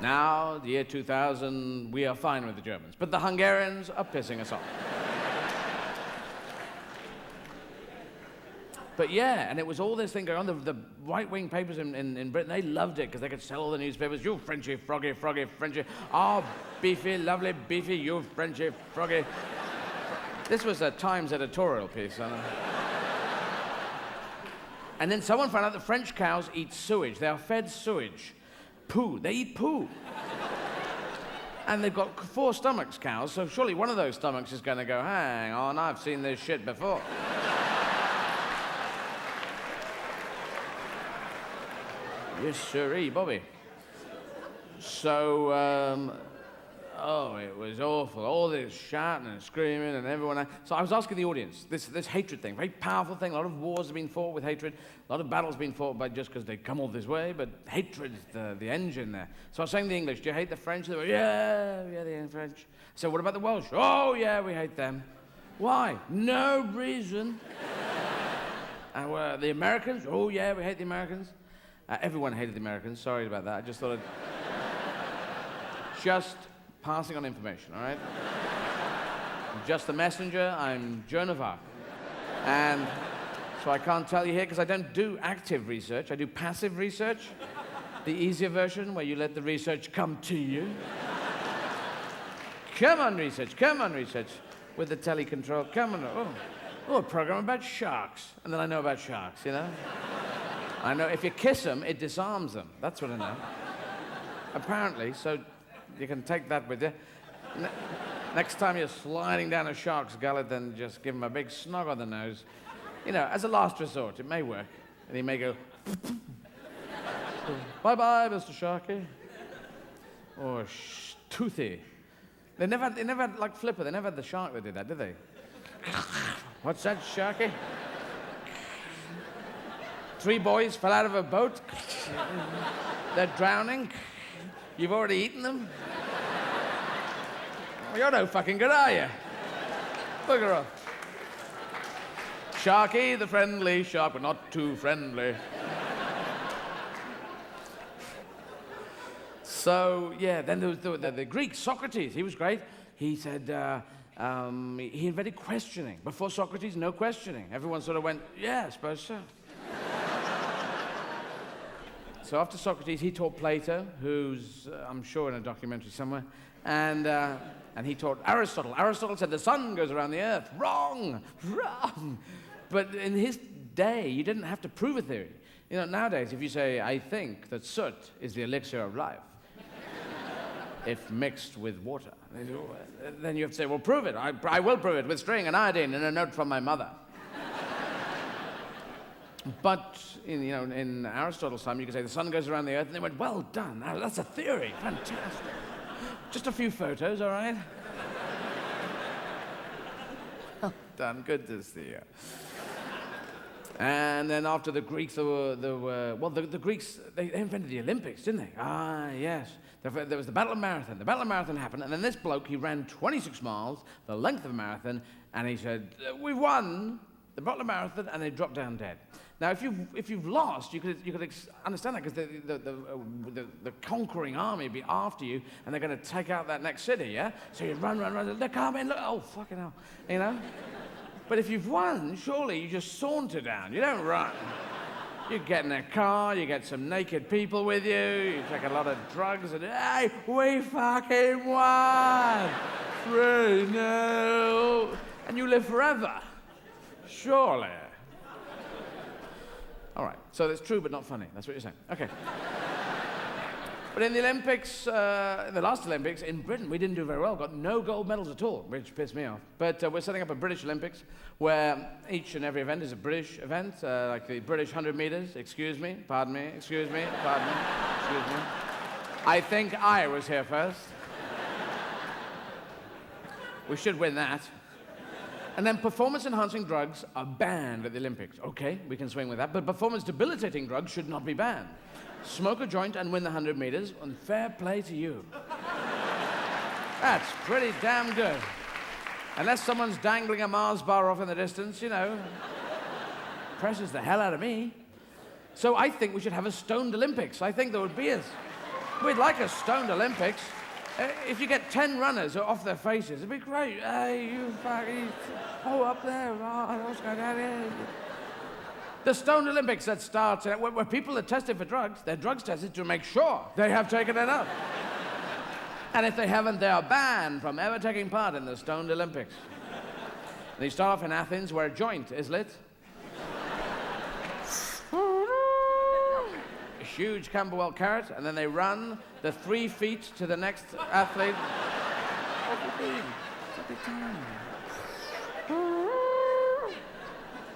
Now, the year 2000, we are fine with the Germans, but the Hungarians are pissing us off. But yeah, and it was all this thing going on. The right-wing papers in Britain, they loved it because they could sell all the newspapers. You Frenchy, froggy, froggy, Frenchy. Oh, beefy, lovely, beefy, you Frenchy, froggy. This was a Times editorial piece. And then someone found out that French cows eat sewage. They are fed sewage. Poo. They eat poo. And they've got 4 stomachs, cows, so surely one of those stomachs is going to go, hang on, I've seen this shit before. Yes, sirree, Bobby. So, oh, it was awful. All this shouting and screaming and everyone. So I was asking the audience, this hatred thing, very powerful thing. A lot of wars have been fought with hatred. A lot of battles have been fought by just because they come all this way, but hatred is the engine there. So I was saying to the English, do you hate the French? They were, yeah, the French. So what about the Welsh? Oh, yeah, we hate them. Why? No reason. And the Americans? Oh, yeah, we hate the Americans. Everyone hated the Americans. Sorry about that. I just thought I'd... Just passing on information, all right? I'm just the messenger. I'm Joan of Arc. And so I can't tell you here because I don't do active research. I do passive research. The easier version where you let the research come to you. Come on, research. Come on, research. With the telecontrol. Come on. Oh, a program about sharks. And then I know about sharks, you know? I know if you kiss them, it disarms them. That's what I know. Apparently, so you can take that with you. Next time you're sliding down a shark's gullet, then just give him a big snog on the nose. You know, as a last resort, it may work. And he may go, bye-bye, Mr. Sharky. Or Toothy. They never had, like Flipper, they never had the shark that did that, did they? What's that, Sharky? 3 boys fell out of a boat. They're drowning. You've already eaten them. Well, you're no fucking good, are you? Bugger off. Sharky, the friendly shark, but not too friendly. So, yeah, then there was the Greek, Socrates. He was great. He said, he invented questioning. Before Socrates, no questioning. Everyone sort of went, yeah, I suppose so. So after Socrates, he taught Plato, who's, I'm sure, in a documentary somewhere, and he taught Aristotle. Aristotle said the sun goes around the earth. Wrong, wrong. But in his day, you didn't have to prove a theory. You know, nowadays, if you say, I think that soot is the elixir of life, if mixed with water, then you have to say, well, prove it. I will prove it with string and iodine and a note from my mother. But in Aristotle's time, you could say the sun goes around the earth, and they went, well done, now, that's a theory, fantastic. Just a few photos, all right? Well done, good to see you. And then after the Greeks, the Greeks, they invented the Olympics, didn't they? Ah, yes. There was the Battle of Marathon. The Battle of Marathon happened, and then this bloke, he ran 26 miles, the length of a marathon, and he said, we won the Battle of Marathon, and they dropped down dead. Now, if you've lost, you could understand that, because the conquering army will be after you, and they're going to take out that next city, yeah? So you run, they're coming, look, oh, fucking hell, you know? But if you've won, surely you just saunter down, you don't run. You get in a car, you get some naked people with you, you take a lot of drugs, and hey, we fucking won! 3-0, and you live forever. Surely. All right, so that's true but not funny. That's what you're saying. Okay. But in the Olympics, in the last Olympics, in Britain, we didn't do very well. Got no gold medals at all, which pissed me off. But we're setting up a British Olympics where each and every event is a British event, like the British 100 meters. Excuse me, pardon me, excuse me, pardon me, excuse me. I think I was here first. We should win that. And then performance-enhancing drugs are banned at the Olympics. Okay, we can swing with that, but performance-debilitating drugs should not be banned. Smoke a joint and win the 100 meters, and fair play to you. That's pretty damn good. Unless someone's dangling a Mars bar off in the distance, you know. Presses the hell out of me. So I think we should have a stoned Olympics. I think there would be we'd like a stoned Olympics. If you get 10 runners off their faces, it'd be great. Hey, you fucking... Oh, up there. Oh, what's going on here? The stoned Olympics that starts where people are tested for drugs, their drugs tested to make sure they have taken enough. And if they haven't, they are banned from ever taking part in the stoned Olympics. And you start off in Athens, where a joint is lit. A huge Camberwell carrot, and then they run the 3 feet to the next athlete. Oh,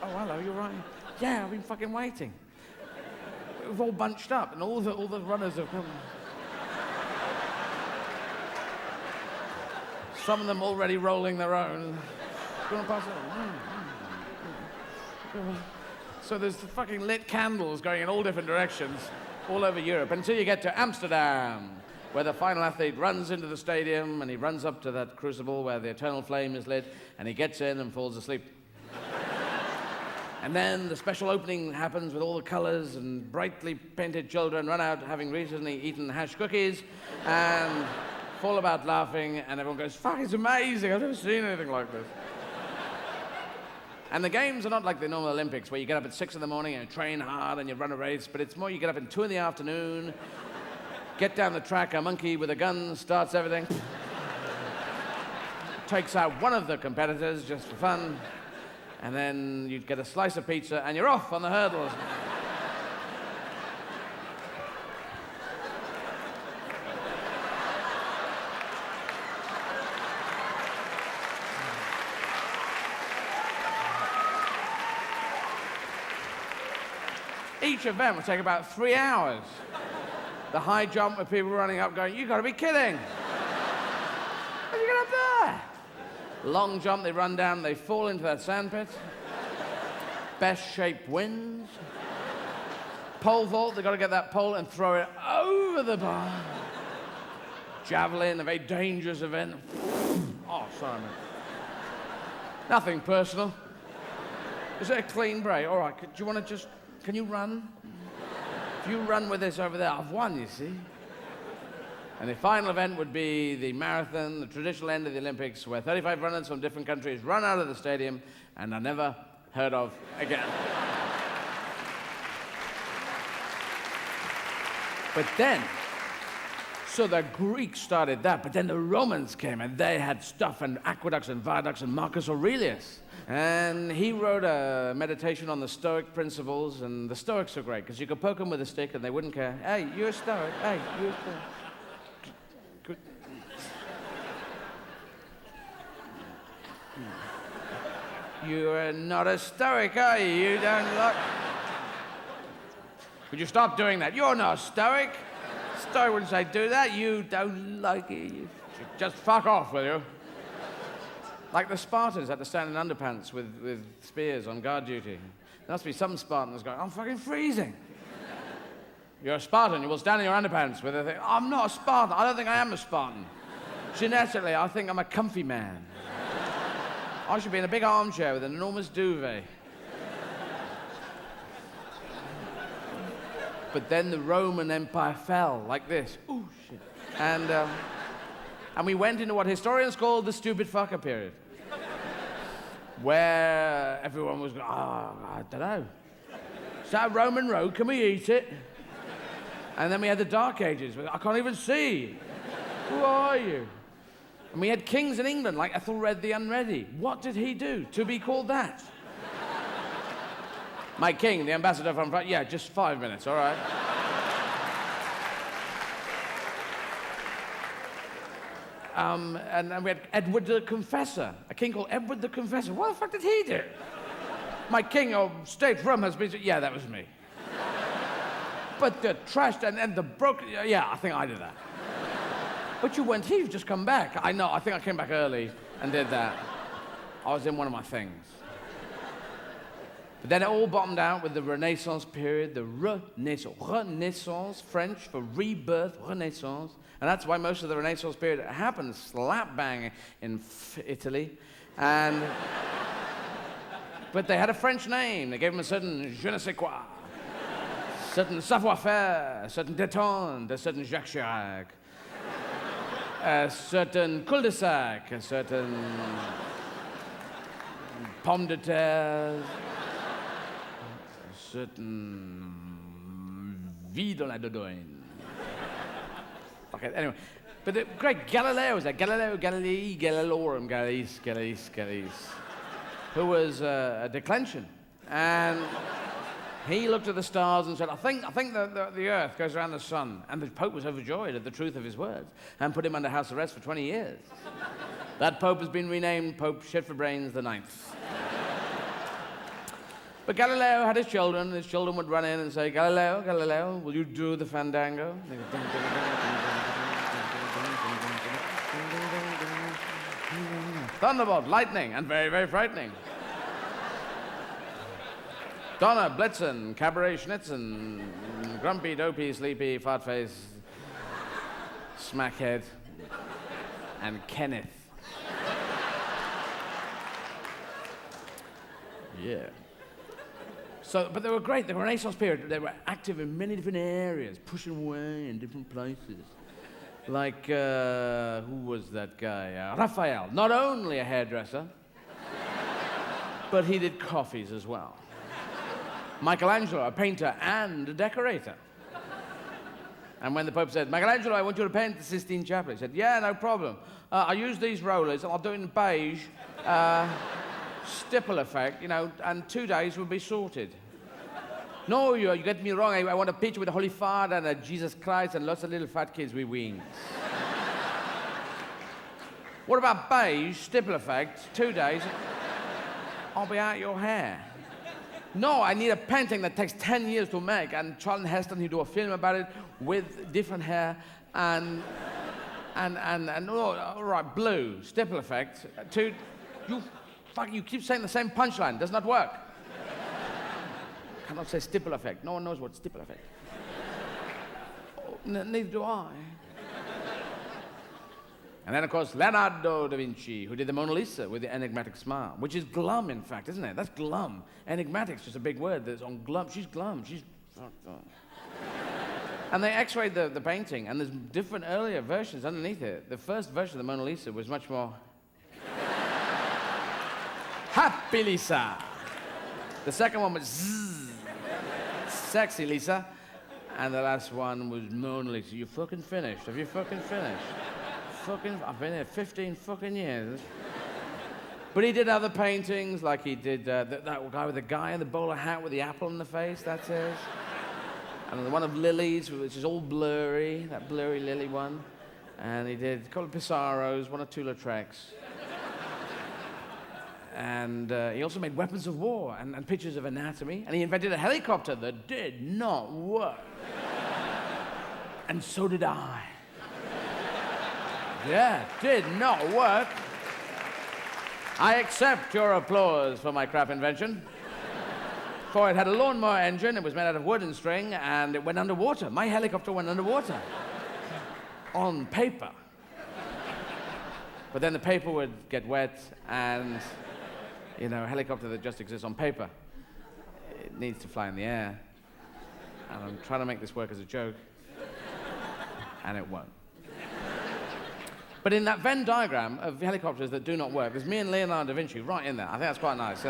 hello, you're right. Yeah, I've been fucking waiting. We've all bunched up, and all the runners have come. Some of them already rolling their own. Do you want to pass it? So there's the fucking lit candles going in all different directions all over Europe until you get to Amsterdam, where the final athlete runs into the stadium and he runs up to that crucible where the eternal flame is lit and he gets in and falls asleep. And then the special opening happens with all the colors and brightly painted children run out having recently eaten hash cookies and fall about laughing, and everyone goes, fuck, it's amazing, I've never seen anything like this. And the games are not like the normal Olympics, where you get up at 6 in the morning and you train hard and you run a race, but it's more you get up at 2 in the afternoon, get down the track, a monkey with a gun starts everything, takes out one of the competitors just for fun, and then you get a slice of pizza and you're off on the hurdles. Each event would take about 3 hours. The high jump with people running up going, you gotta be kidding. How'd you get up there? Long jump, they run down, they fall into that sandpit. Best shape wins. Pole vault, they've got to get that pole and throw it over the bar. Javelin, a very dangerous event. Oh, sorry, mate. Nothing personal. Is it a clean break? All right, do you want to just... Can you run? If you run with this over there, I've won, you see. And the final event would be the marathon, the traditional end of the Olympics, where 35 runners from different countries run out of the stadium and are never heard of again. But then, so the Greeks started that, but then the Romans came and they had stuff and aqueducts and viaducts and Marcus Aurelius. And he wrote a meditation on the Stoic principles, and the Stoics are great, because you could poke them with a stick and they wouldn't care. Hey, you're a Stoic. Hey, you're a Stoic. You're not a Stoic, are you? You don't like... Would you stop doing that? You're not a Stoic. Stoic wouldn't say, do that. You don't like it. You just fuck off, will you? Like the Spartans had to stand in underpants with spears on guard duty. There must be some Spartans going, I'm fucking freezing. You're a Spartan, you will stand in your underpants with a thing. I'm not a Spartan, I don't think I am a Spartan. Genetically, I think I'm a comfy man. I should be in a big armchair with an enormous duvet. But then the Roman Empire fell like this. Ooh, shit. And we went into what historians call the stupid fucker period. Where everyone was going, I don't know. Is that a Roman road? Can we eat it? And then we had the Dark Ages. I can't even see. Who are you? And we had kings in England, like Ethelred the Unready. What did he do to be called that? My king, the ambassador from France. Yeah, just 5 minutes, all right. And we had Edward the Confessor, a king called Edward the Confessor. What the fuck did he do? My king of state rum has been... Yeah, that was me. But the trashed and the broken... Yeah, I think I did that. But you went, you've just come back. I know, I think I came back early and did that. I was in one of my things. But then it all bottomed out with the Renaissance period, the Renaissance. Renaissance, French for rebirth, Renaissance. And that's why most of the Renaissance period happened slap bang in Italy. And but they had a French name. They gave them a certain je ne sais quoi, certain savoir-faire, a certain détente, a certain Jacques Chirac, a certain cul-de-sac, a certain pomme de terre, a certain vie dans la dodoine. Okay, anyway, but the great Galileo was there. Galileo Galilei, Galileorum, Galileis, who was a declension. And he looked at the stars and said, I think the earth goes around the sun. And the Pope was overjoyed at the truth of his words and put him under house arrest for 20 years. That Pope has been renamed Pope Shit-for-Brains the Ninth. But Galileo had his children, and his children would run in and say, Galileo, Galileo, will you do the fandango? Thunderbolt, lightning, and very, very frightening. Donner, Blitzen, Cabaret Schnitzen, grumpy, dopey, sleepy, fart face, smackhead, and Kenneth. Yeah. So, but they were great. The Renaissance period, they were active in many different areas, pushing away in different places. Like, who was that guy? Raphael, not only a hairdresser, but he did coffees as well. Michelangelo, a painter and a decorator. And when the Pope said, Michelangelo, I want you to paint the Sistine Chapel, he said, yeah, no problem. I use these rollers, I'll do it in beige, stipple effect, you know, and 2 days will be sorted. No, you get me wrong. I want a picture with the Holy Father and a Jesus Christ and lots of little fat kids with wings. What about beige, stipple effect, 2 days? I'll be out your hair. No, I need a painting that takes 10 years to make, and Charlton Heston, he do a film about it with different hair, and all right, blue, stipple effect, you keep saying the same punchline, does not work. Cannot say stipple effect. No one knows what stipple effect. Oh, neither do I. And then, of course, Leonardo da Vinci, who did the Mona Lisa with the enigmatic smile, which is glum, in fact, isn't it? That's glum. Enigmatic's just a big word that's on glum. She's glum. She's fucked up. And they x-rayed the painting, and there's different earlier versions underneath it. The first version of the Mona Lisa was much more Happy Lisa. The second one was Zzz. Sexy Lisa. And the last one was Mona Lisa. You fucking finished? Have you fucking finished? I've been here 15 fucking years. But he did other paintings, like he did that guy with the guy in the bowler hat with the apple in the face, that's his. And the one of lilies, which is all blurry, that blurry lily one. And he did a couple of Pisarros, one or two Lautrecs. And he also made weapons of war and pictures of anatomy. And he invented a helicopter that did not work. And so did I. Yeah, did not work. I accept your applause for my crap invention. For it had a lawnmower engine, it was made out of wood and string, and it went underwater. My helicopter went underwater. On paper. But then the paper would get wet, and you know, a helicopter that just exists on paper, it needs to fly in the air. And I'm trying to make this work as a joke, and it won't. But in that Venn diagram of helicopters that do not work, there's me and Leonardo da Vinci right in there. I think that's quite nice.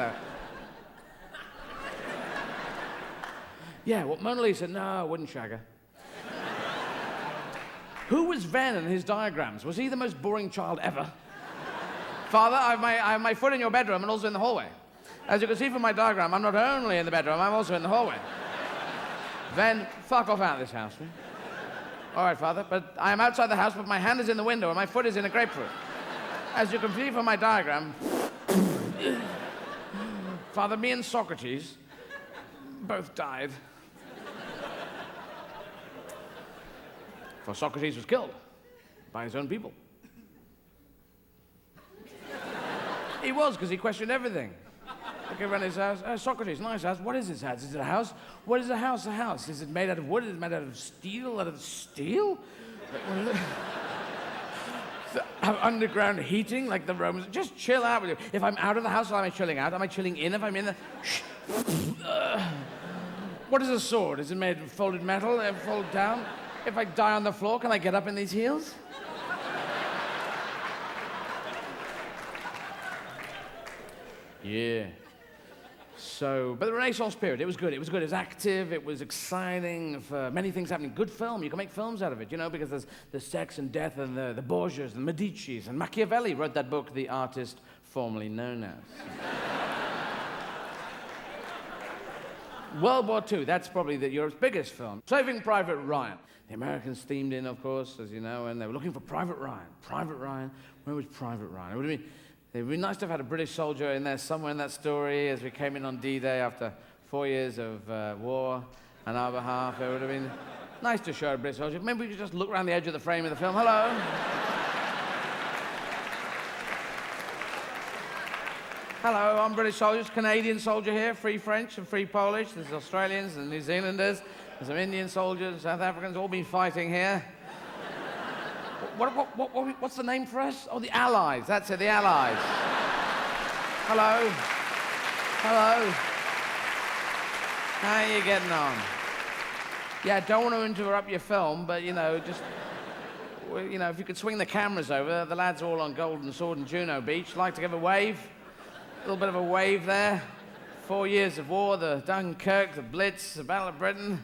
Yeah, well, Mona Lisa, no, I wouldn't shag her. Who was Venn in his diagrams? Was he the most boring child ever? Father, I have my foot in your bedroom and also in the hallway. As you can see from my diagram, I'm not only in the bedroom, I'm also in the hallway. Then, fuck off out of this house. Right? All right, Father, but I am outside the house, but my hand is in the window and my foot is in a grapefruit. As you can see from my diagram, Father, me and Socrates both died. For Socrates was killed by his own people. He was, because he questioned everything. Looking around his house. Socrates, nice house. What is this house? Is it a house? What is a house? A house. Is it made out of wood? Is it made out of steel? Out of steel? Underground heating like the Romans. Just chill out with you. If I'm out of the house, am I chilling out? Am I chilling in if I'm in the... What is a sword? Is it made of folded metal? Fold down? If I die on the floor, can I get up in these heels? Yeah. So, but the Renaissance period, it was good. It was good. It was active. It was exciting. For many things happening. Good film. You can make films out of it, you know, because there's the sex and death and the Borgias and Medicis and Machiavelli wrote that book, The Artist Formerly Known As. World War II, that's probably Europe's biggest film. Saving Private Ryan. The Americans themed in, of course, as you know, and they were looking for Private Ryan. Private Ryan? Where was Private Ryan? It would be nice to have had a British soldier in there somewhere in that story as we came in on D-Day after 4 years of war on our behalf. It would have been nice to show a British soldier. Maybe we could just look around the edge of the frame of the film. Hello. Hello, I'm British soldiers, Canadian soldier here, free French and free Polish. There's Australians and New Zealanders. There's some Indian soldiers, South Africans, all been fighting here. What's the name for us? Oh, the Allies. That's it, the Allies. Hello. Hello. How are you getting on? Yeah, I don't want to interrupt your film, but, you know, just... You know, if you could swing the cameras over, the lads are all on Golden Sword and Juno Beach. Like to give a wave? A little bit of a wave there. 4 years of war, the Dunkirk, the Blitz, the Battle of Britain,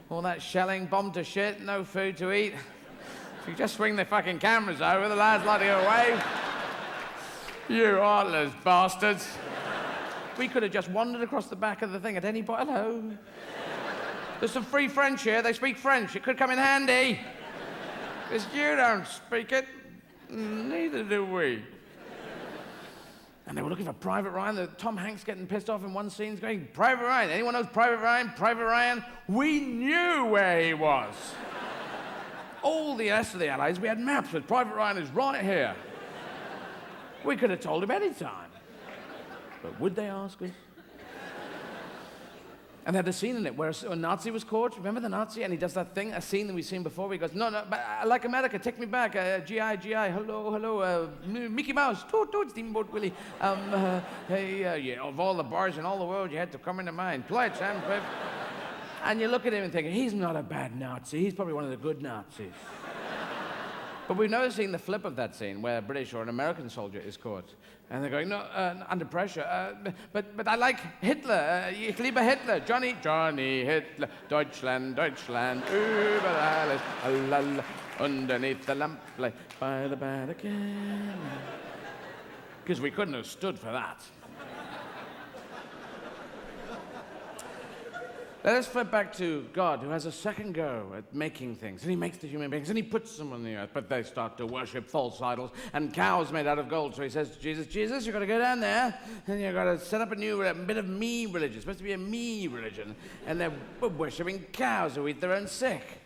all that shelling, bombed to shit, no food to eat. If you just swing the fucking cameras over, the lads like to give a wave. You heartless bastards. We could have just wandered across the back of the thing at any point. Hello. There's some free French here. They speak French. It could come in handy. Because you don't speak it. Neither do we. And they were looking for Private Ryan. Tom Hanks getting pissed off in one scene. He's going, Private Ryan. Anyone knows Private Ryan? Private Ryan? We knew where he was. All the rest of the Allies, we had maps with Private Ryan is right here. We could have told him any time. But would they ask us? And they had a scene in it where a Nazi was caught. Remember the Nazi? And he does that thing, a scene that we've seen before, where he goes, no, but I like America, take me back. GI, hello, Mickey Mouse, toot, Steamboat Willie. Yeah, of all the bars in all the world, you had to come into mind. Play it, Sam. And you look at him and think, he's not a bad Nazi. He's probably one of the good Nazis. But we've never seen the flip of that scene where a British or an American soldier is caught. And they're going, no, under pressure. But I like Hitler. Ich liebe Hitler. Johnny Hitler. Deutschland, über alles. Underneath the lamplight by the Vatican. Because we couldn't have stood for that. Let us flip back to God, who has a second go at making things. And he makes the human beings, and he puts them on the earth. But they start to worship false idols and cows made out of gold. So he says to Jesus, you've got to go down there, and you've got to set up a new bit of me religion. It's supposed to be a me religion. And they're worshipping cows who eat their own sick.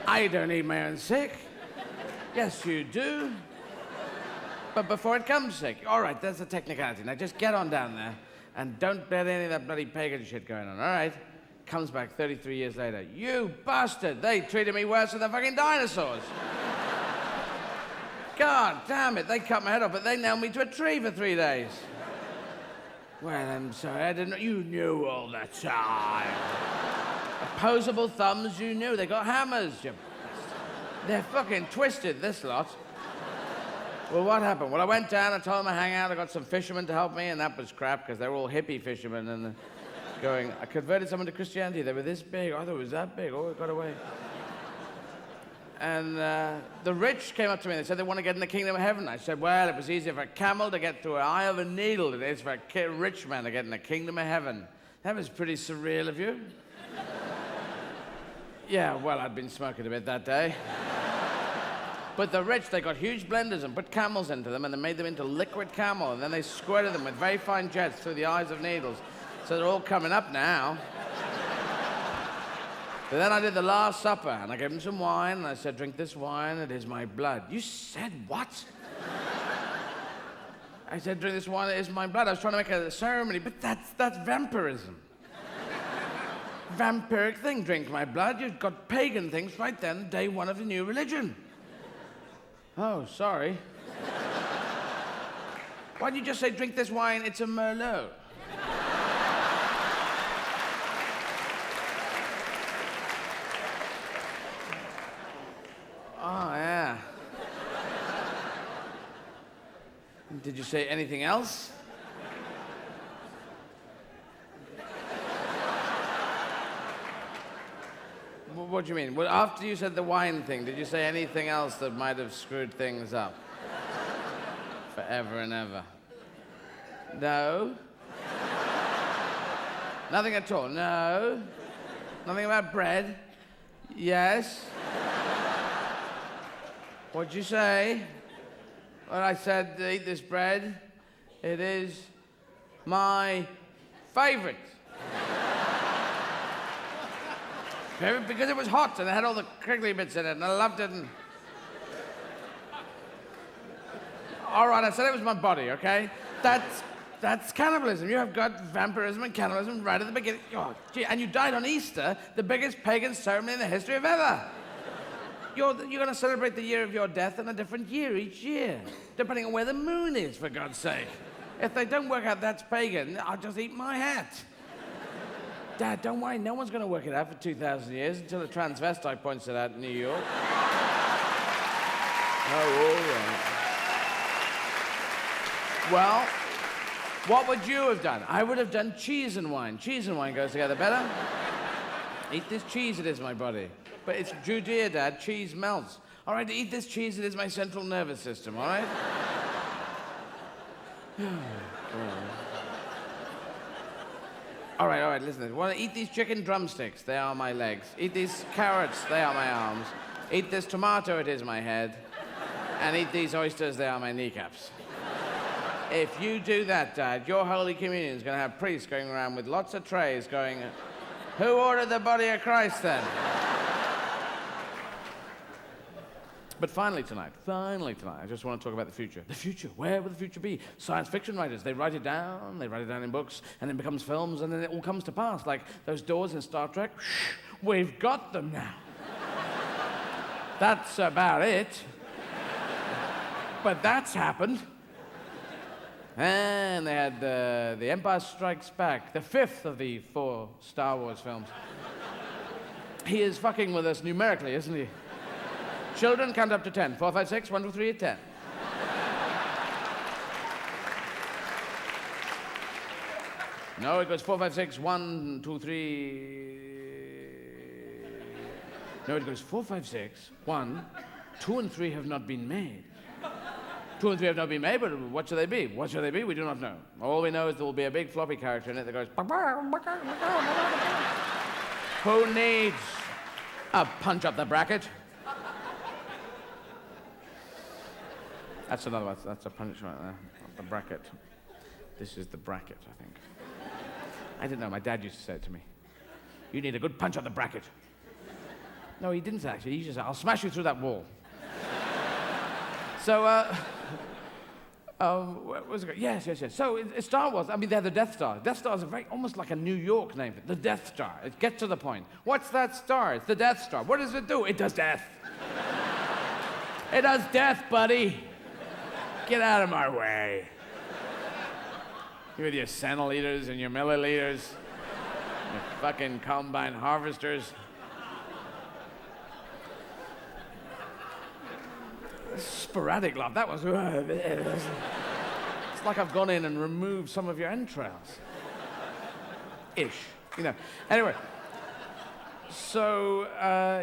I don't eat my own sick. Yes, you do. But before it comes sick. All right, that's a technicality. Now just get on down there. And don't let any of that bloody pagan shit going on, all right? Comes back 33 years later. You bastard! They treated me worse than the fucking dinosaurs. God damn it, they cut my head off, but they nailed me to a tree for 3 days. Well, I'm sorry, I didn't know. You knew all the time. Opposable thumbs, you knew. They got hammers, you bastard. They're fucking twisted, this lot. Well, what happened? Well, I went down, I told them to hang out, I got some fishermen to help me, and that was crap, because they were all hippie fishermen, and going, I converted someone to Christianity, they were this big, I thought it was that big, oh, it got away. And the rich came up to me, and they said they want to get in the kingdom of heaven. I said, well, it was easier for a camel to get through an eye of a needle than it is for a rich man to get in the kingdom of heaven. That was pretty surreal of you. Yeah, well, I'd been smoking a bit that day. But the rich, they got huge blenders and put camels into them, and they made them into liquid camel, and then they squirted them with very fine jets through the eyes of needles. So they're all coming up now. But then I did the Last Supper, and I gave them some wine, and I said, drink this wine, it is my blood. You said what? I said, drink this wine, it is my blood. I was trying to make a ceremony, but that's vampirism. Vampiric thing, drink my blood. You've got pagan things right then, day one of the new religion. Oh, sorry. Why don't you just say, drink this wine, it's a Merlot? Oh, yeah. Did you say anything else? What do you mean? Well, after you said the wine thing, did you say anything else that might have screwed things up? Forever and ever. No? Nothing at all? No? Nothing about bread? Yes? What'd you say? Well, I said, eat this bread. It is my favorite. Because it was hot and it had all the crinkly bits in it and I loved it. And... All right, I said it was my body, okay? That's cannibalism. You have got vampirism and cannibalism right at the beginning. Oh, gee, and you died on Easter, the biggest pagan ceremony in the history of ever. You're going to celebrate the year of your death in a different year each year, depending on where the moon is, for God's sake. If they don't work out that's pagan, I'll just eat my hat. Dad, don't worry, no one's going to work it out for 2,000 years until a transvestite points it out in New York. Oh, all right. Well, what would you have done? I would have done cheese and wine. Cheese and wine goes together better. Eat this cheese, it is my body. But it's Judea, Dad, cheese melts. All right, eat this cheese, it is my central nervous system, all right? All right, listen. Want to eat these chicken drumsticks? They are my legs. Eat these carrots? They are my arms. Eat this tomato? It is my head. And eat these oysters? They are my kneecaps. If you do that, Dad, your Holy Communion is going to have priests going around with lots of trays going, who ordered the body of Christ then? But finally tonight, I just want to talk about the future. The future, where will the future be? Science fiction writers, they write it down in books, and then it becomes films, and then it all comes to pass, like those doors in Star Trek. We've got them now. That's about it. But that's happened. And they had The Empire Strikes Back, the 5th of the 4 Star Wars films. He is fucking with us numerically, isn't he? Children, count up to 10. 4, 5, 6, 1, 2, 3, 10. No, it goes 4, 5, 6, 1, 2, 3. No, it goes 4, 5, 6, 1, 2 and 3 have not been made. 2 and 3 have not been made, but what shall they be? What shall they be? We do not know. All we know is there will be a big floppy character in it that goes... Who needs a punch up the bracket? That's another one. That's a punch right there. The bracket. This is the bracket, I think. I didn't know. My dad used to say it to me. You need a good punch on the bracket. No, he didn't actually. He just said, I'll smash you through that wall. So, where was it? Yes. So, it's Star Wars. I mean, they're the Death Star. Death Star is almost like a New York name. The Death Star. It gets to the point. What's that star? It's the Death Star. What does it do? It does death. It does death, buddy. Get out of my way. You with your centiliters and your milliliters, your fucking combine harvesters. Sporadic laugh. That was... It's like I've gone in and removed some of your entrails. Ish. You know. Anyway. So,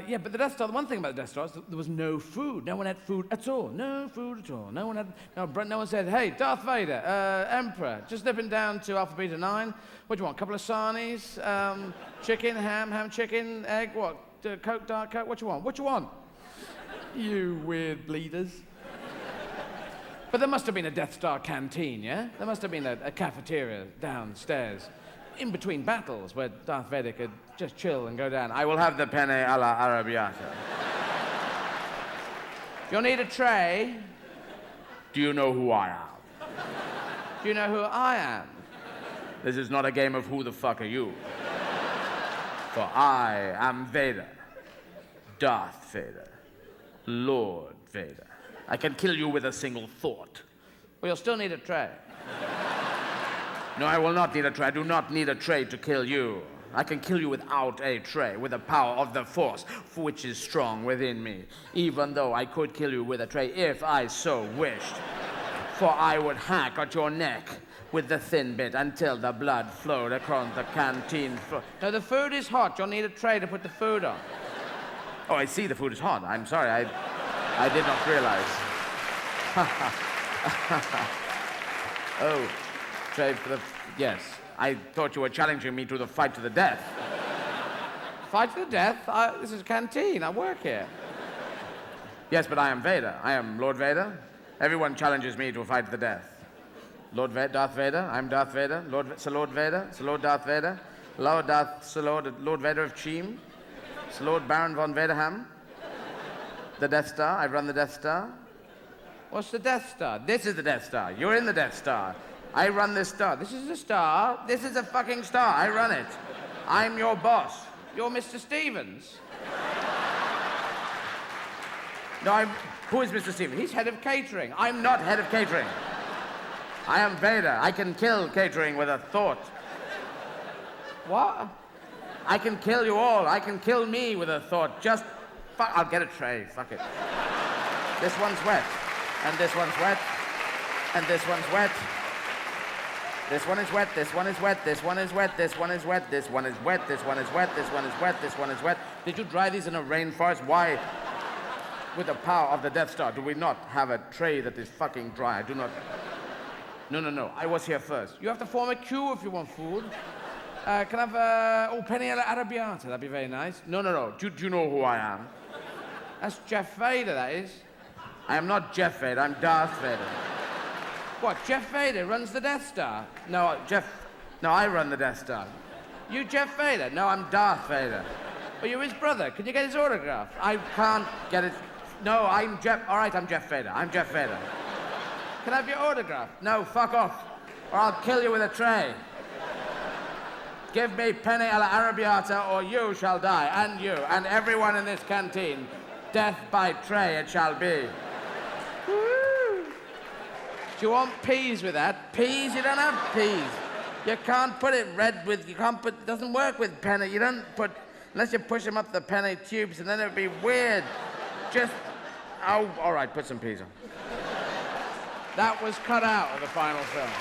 yeah, but the Death Star, the one thing about the Death Star is that there was no food. No one had food at all. No food at all. No one said, hey, Darth Vader, Emperor, just nipping down to Alpha Beta 9. What do you want, a couple of sarnies? Chicken, ham chicken, egg, what? Coke, Dark Coke, what you want? What you want? You weird bleeders. But there must have been a Death Star canteen, yeah? There must have been a cafeteria downstairs in between battles where Darth Vader could just chill and go down. I will have the penne alla arrabbiata. If you'll need a tray, do you know who I am? Do you know who I am? This is not a game of who the fuck are you. For I am Vader. Darth Vader. Lord Vader. I can kill you with a single thought. Well, you'll still need a tray. No, I will not need a tray. I do not need a tray to kill you. I can kill you without a tray, with the power of the Force, which is strong within me. Even though I could kill you with a tray if I so wished. For I would hack at your neck with the thin bit until the blood flowed across the canteen floor. No, the food is hot. You'll need a tray to put the food on. Oh, I see the food is hot. I'm sorry, I did not realize. Oh, tray for the... Yes. I thought you were challenging me to the fight to the death. Fight to the death? This is a canteen. I work here. Yes, but I am Vader. I am Lord Vader. Everyone challenges me to a fight to the death. Darth Vader. I'm Darth Vader. Sir Lord Vader. Sir Lord Darth Vader. Lord Vader of Cheam. Sir Lord Baron von Vaderham. The Death Star. I run the Death Star. What's the Death Star? This is the Death Star. You're in the Death Star. I run this star. This is a star. This is a fucking star. I run it. I'm your boss. You're Mr. Stevens. No, who is Mr. Stevens? He's head of catering. I'm not head of catering. I am Vader. I can kill catering with a thought. What? I can kill you all. I can kill me with a thought. Just fuck. I'll get a tray. Fuck it. This one's wet. And this one's wet. And this one's wet. This one is wet, this one is wet, this one is wet, this one is wet, this one is wet, this one is wet, this one is wet, this one is wet. Did you dry these in a rainforest? Why, with the power of the Death Star, do we not have a tray that is fucking dry? I do not... No. I was here first. You have to form a queue if you want food. Can I have, penny alla arrabbiata? That'd be very nice. No. Do you know who I am? That's Jeff Vader, that is. I am not Jeff Vader, I'm Darth Vader. What, Jeff Vader runs the Death Star? No, I run the Death Star. You Jeff Vader? No, I'm Darth Vader. Well, you're his brother. Can you get his autograph? I can't get it. No, I'm Jeff... All right, I'm Jeff Vader. I'm Jeff Vader. Can I have your autograph? No, fuck off, or I'll kill you with a tray. Give me penne alla arrabbiata, or you shall die, and you, and everyone in this canteen. Death by tray it shall be. Do you want peas with that? Peas? You don't have peas. You can't put it red with, it doesn't work with penne. You don't put, unless you push them up the penne tubes, and then it would be weird. Just, oh, all right, put some peas on. That was cut out of the final film.